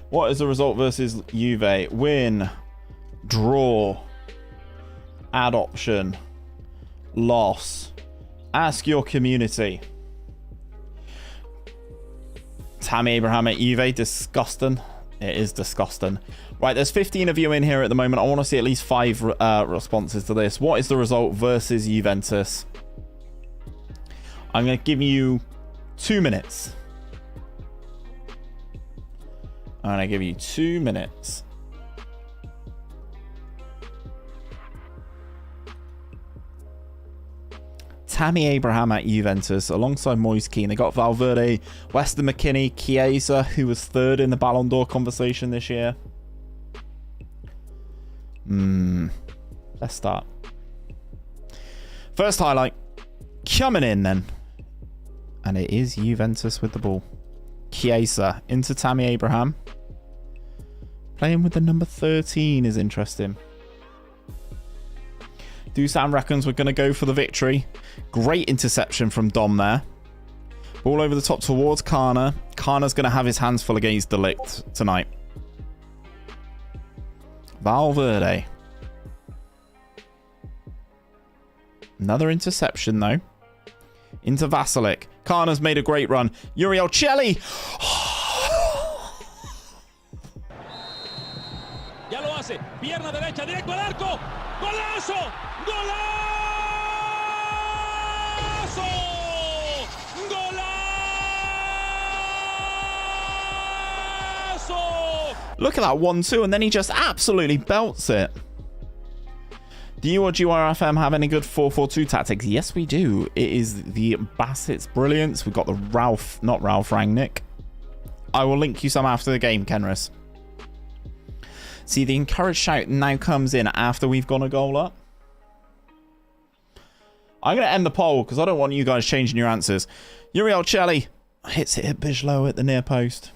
What is the result versus Juve? Win, draw, add option, loss. Ask your community. Tammy Abraham at Juve, disgusting. It is disgusting. Right, there's 15 of you in here at the moment. I want to see at least 5 responses to this. What is the result versus Juventus? I'm going to give you 2 minutes. I'm going to give you 2 minutes. Tammy Abraham at Juventus alongside Moise Kean. They got Valverde, Weston McKennie, Chiesa, who was 3rd in the Ballon d'Or conversation this year. Let's start. First highlight coming in then. And it is Juventus with the ball. Chiesa into Tammy Abraham. Playing with the number 13 is interesting. Dusan reckons we're going to go for the victory. Great interception from Dom there. Ball over the top towards Karna. Karna's going to have his hands full against Delict tonight. Valverde. Another interception though. Into Vasilic. Karna's made a great run. Uriel Celli. Ya lo hace. Pierna derecha, directo al arco. ¡Golazo! ¡Golazo! ¡Golazo! Look at that 1-2, and then he just absolutely belts it. Do you or GYRFM have any good 4-4-2 tactics? Yes, we do. It is the Bassett's Brilliance. We've got the not Ralph Rangnick. I will link you some after the game, Kenris. See, the encouraged shout now comes in after we've gone a goal up. I'm going to end the poll because I don't want you guys changing your answers. Uriel Celli hits it at Bijlow at the near post.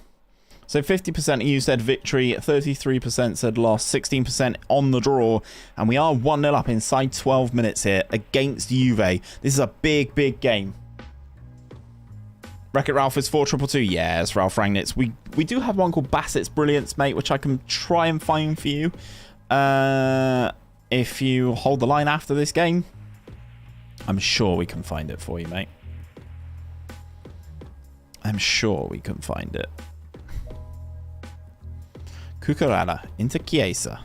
So 50% of you said victory, 33% said loss, 16% on the draw, and we are 1-0 up inside 12 minutes here against Juve. This is a big, big game. Wreck-It Ralph is 4-2-2. Yes, Ralph Rangnick. We do have one called Bassett's Brilliance, mate, which I can try and find for you. If you hold the line after this game, I'm sure we can find it for you, mate. I'm sure we can find it. Cucurella into Chiesa.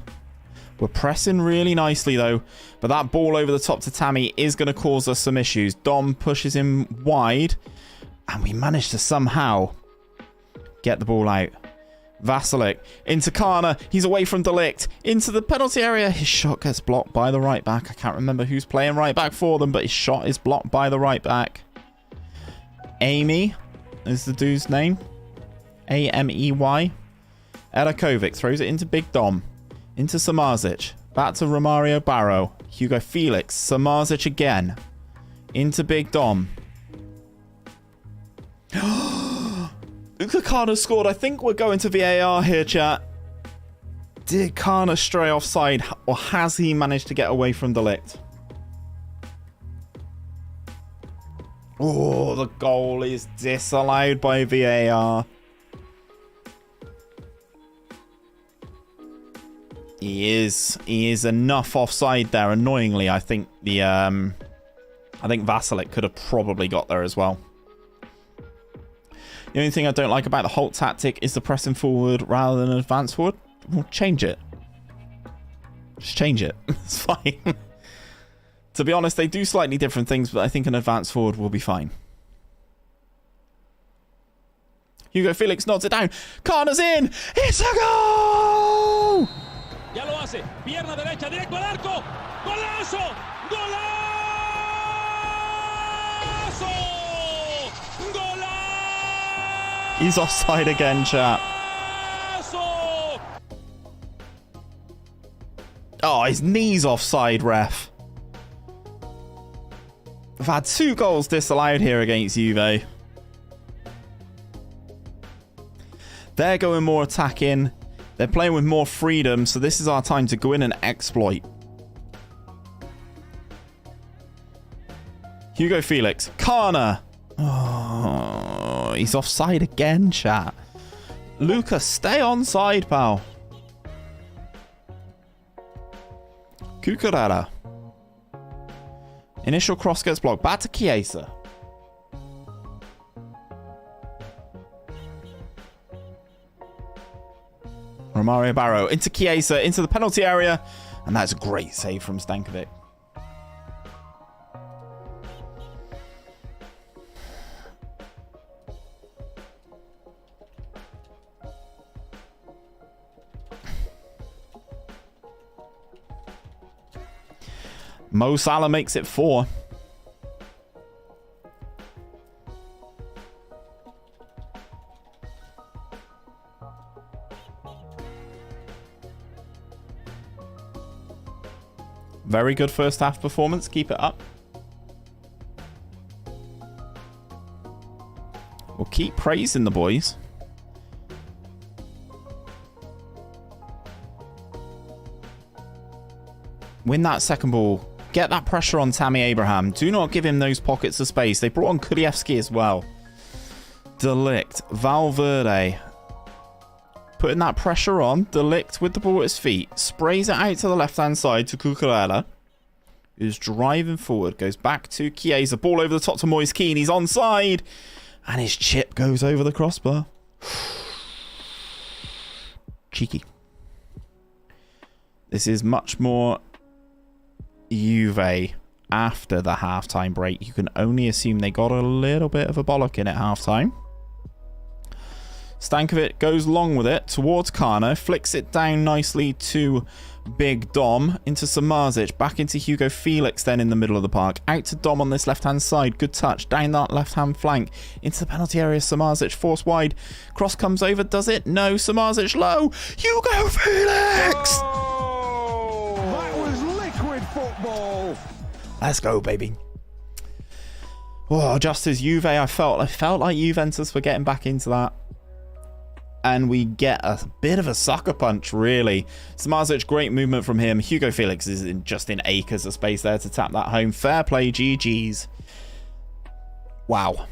We're pressing really nicely, though. But that ball over the top to Tammy is going to cause us some issues. Dom pushes him wide. And we managed to somehow get the ball out. Vasilic into Karna. He's away from Delict. Into the penalty area. His shot gets blocked by the right back. I can't remember who's playing right back for them, but his shot is blocked by the right back. Amy is the dude's name. A-M-E-Y. Erakovic throws it into Big Dom. Into Samardzic. Back to Romario Barrow. Hugo Felix. Samardzic again. Into Big Dom. Luka Karna scored. I think we're going to VAR here, chat. Did Karna stray offside, or has he managed to get away from Delict? Oh, the goal is disallowed by VAR. He is enough offside there. Annoyingly, I think Vasilic could have probably got there as well. The only thing I don't like about the Holt tactic is the pressing forward rather than advance forward. We'll change it. Just change it. It's fine. To be honest, they do slightly different things, but I think an advance forward will be fine. Hugo Felix nods it down. Karna's in. It's a goal! Ya lo hace. Pierna derecha, directo al arco. ¡Golazo! ¡Golazo! ¡Golazo! He's offside again, chat. Oh, his knee's offside, ref. We've had 2 goals disallowed here against Juve. They're going more attacking. They're playing with more freedom, so this is our time to go in and exploit. Hugo Felix. Karna. Oh, he's offside again, chat. Luka, stay onside, pal. Cucurella. Initial cross gets blocked. Back to Chiesa. Romario Barrow into Chiesa, into the penalty area. And that's a great save from Stankovic. Mo Salah makes it 4. Very good first half performance. Keep it up. We'll keep praising the boys. Win that second ball. Get that pressure on Tammy Abraham. Do not give him those pockets of space. They brought on Kudievski as well. Delict. Valverde. Putting that pressure on. Delict with the ball at his feet. Sprays it out to the left-hand side to Cucurella, who's driving forward. Goes back to Chiesa. Ball over the top to Moise Kean. He's onside. And his chip goes over the crossbar. Cheeky. This is much more Juve after the halftime break. You can only assume they got a little bit of a bollock in at halftime. Stankovic goes long with it towards Karna, flicks it down nicely to Big Dom, into Samardzic, back into Hugo Felix then in the middle of the park, out to Dom on this left-hand side, good touch, down that left-hand flank, into the penalty area, Samardzic, forced wide, cross comes over, does it? No, Samardzic low, Hugo Felix! Oh, that was liquid football. Let's go, baby. Oh, just as Juve, I felt like Juventus were getting back into that. And we get a bit of a sucker punch, really. Samardzic, great movement from him. Hugo Felix is just in acres of space there to tap that home. Fair play, GG's. Wow.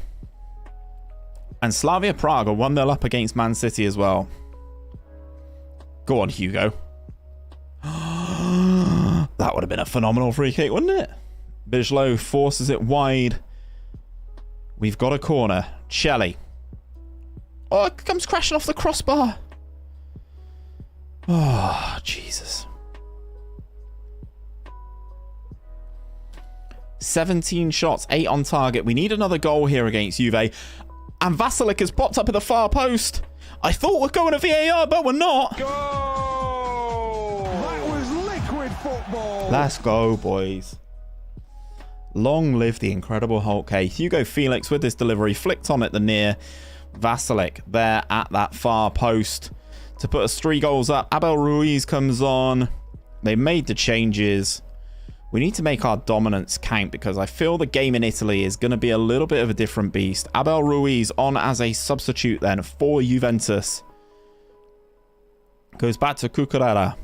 And Slavia Prague are 1-0 up against Man City as well. Go on, Hugo. That would have been a phenomenal free kick, wouldn't it? Bijlow forces it wide. We've got a corner. Shelley. Oh, it comes crashing off the crossbar. Oh, Jesus. 17 shots, 8 on target. We need another goal here against Juve. And Vasilic has popped up at the far post. I thought we're going to VAR, but we're not. Go! That was liquid football. Let's go, boys. Long live the Incredible Hulk. Hey, Hugo Felix with this delivery, flicked on at the near. Vasilic there at that far post to put us 3 goals up. Abel Ruiz comes on. They made the changes. We need to make our dominance count because I feel the game in Italy is going to be a little bit of a different beast. Abel Ruiz on as a substitute then for Juventus. Goes back to Cucurella,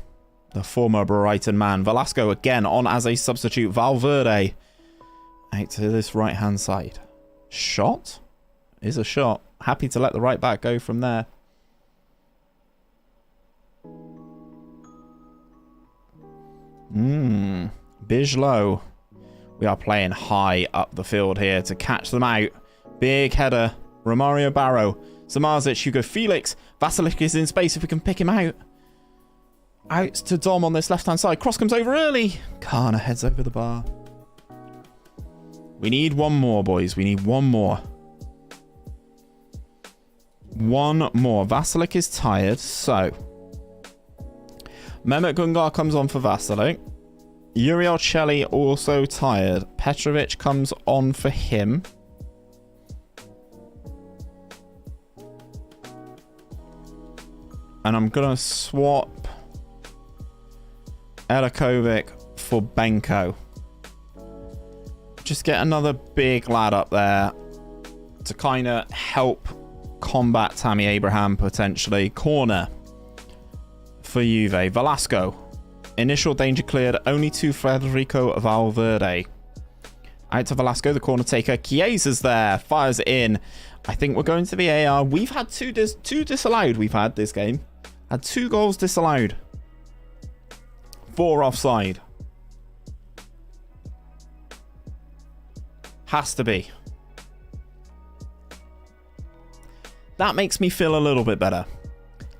the former Brighton man. Velasco again on as a substitute. Valverde out to this right hand side. Shot? Is a shot. Happy to let the right back go from there. Bijlow. We are playing high up the field here to catch them out. Big header. Romario Barrow. Samardzic, Hugo Felix. Vasilic is in space if we can pick him out. Out to Dom on this left-hand side. Cross comes over early. Karna heads over the bar. We need one more, boys. We need one more. One more. Vasilic is tired, so Mehmet Gungar comes on for Vasilic. Uriel Chelly also tired. Petrovic comes on for him. And I'm going to swap Elakovic for Benko. Just get another big lad up there to kind of help combat Tammy Abraham potentially. Corner for Juve. Velasco. Initial danger cleared only to Federico Valverde. Out to Velasco, the corner taker. Chiesa's there. Fires it in. I think we're going to the AR. We've had two disallowed. We've had this game. Had 2 goals disallowed. 4 offside. Has to be. That makes me feel a little bit better.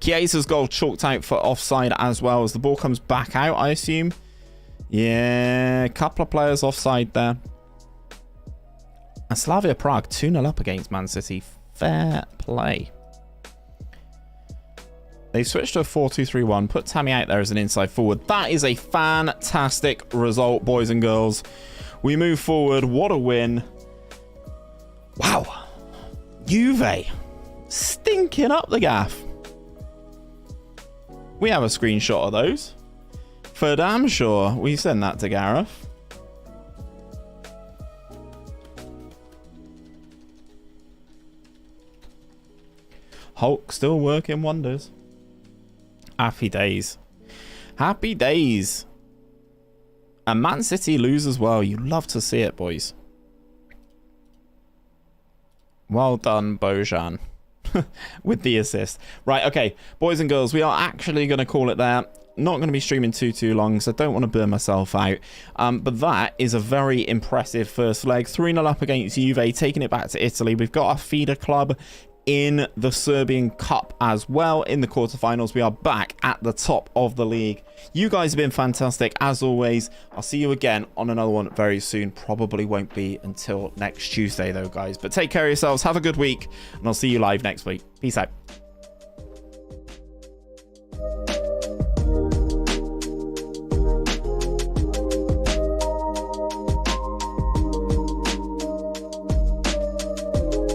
Chiesa's goal chalked out for offside as well as the ball comes back out, I assume. Yeah, a couple of players offside there. And Slavia Prague 2-0 up against Man City. Fair play. They've switched to a 4-2-3-1. Put Tammy out there as an inside forward. That is a fantastic result, boys and girls. We move forward. What a win. Wow. Juve. Stinking up the gaff. We have a screenshot of those. For damn sure. We send that to Gareth. Hulk still working wonders. Happy days. Happy days. And Man City lose as well. You love to see it, boys. Well done, Bojan. With the assist. Right, okay. Boys and girls, we are actually going to call it there. Not going to be streaming too long, so I don't want to burn myself out. But that is a very impressive first leg. 3-0 up against Juve, taking it back to Italy. We've got our feeder club in the Serbian Cup as well. In the quarterfinals, we are back at the top of the league. You guys have been fantastic as always. I'll see you again on another one very soon. Probably won't be until next Tuesday though, guys. But take care of yourselves. Have a good week, and I'll see you live next week. Peace out.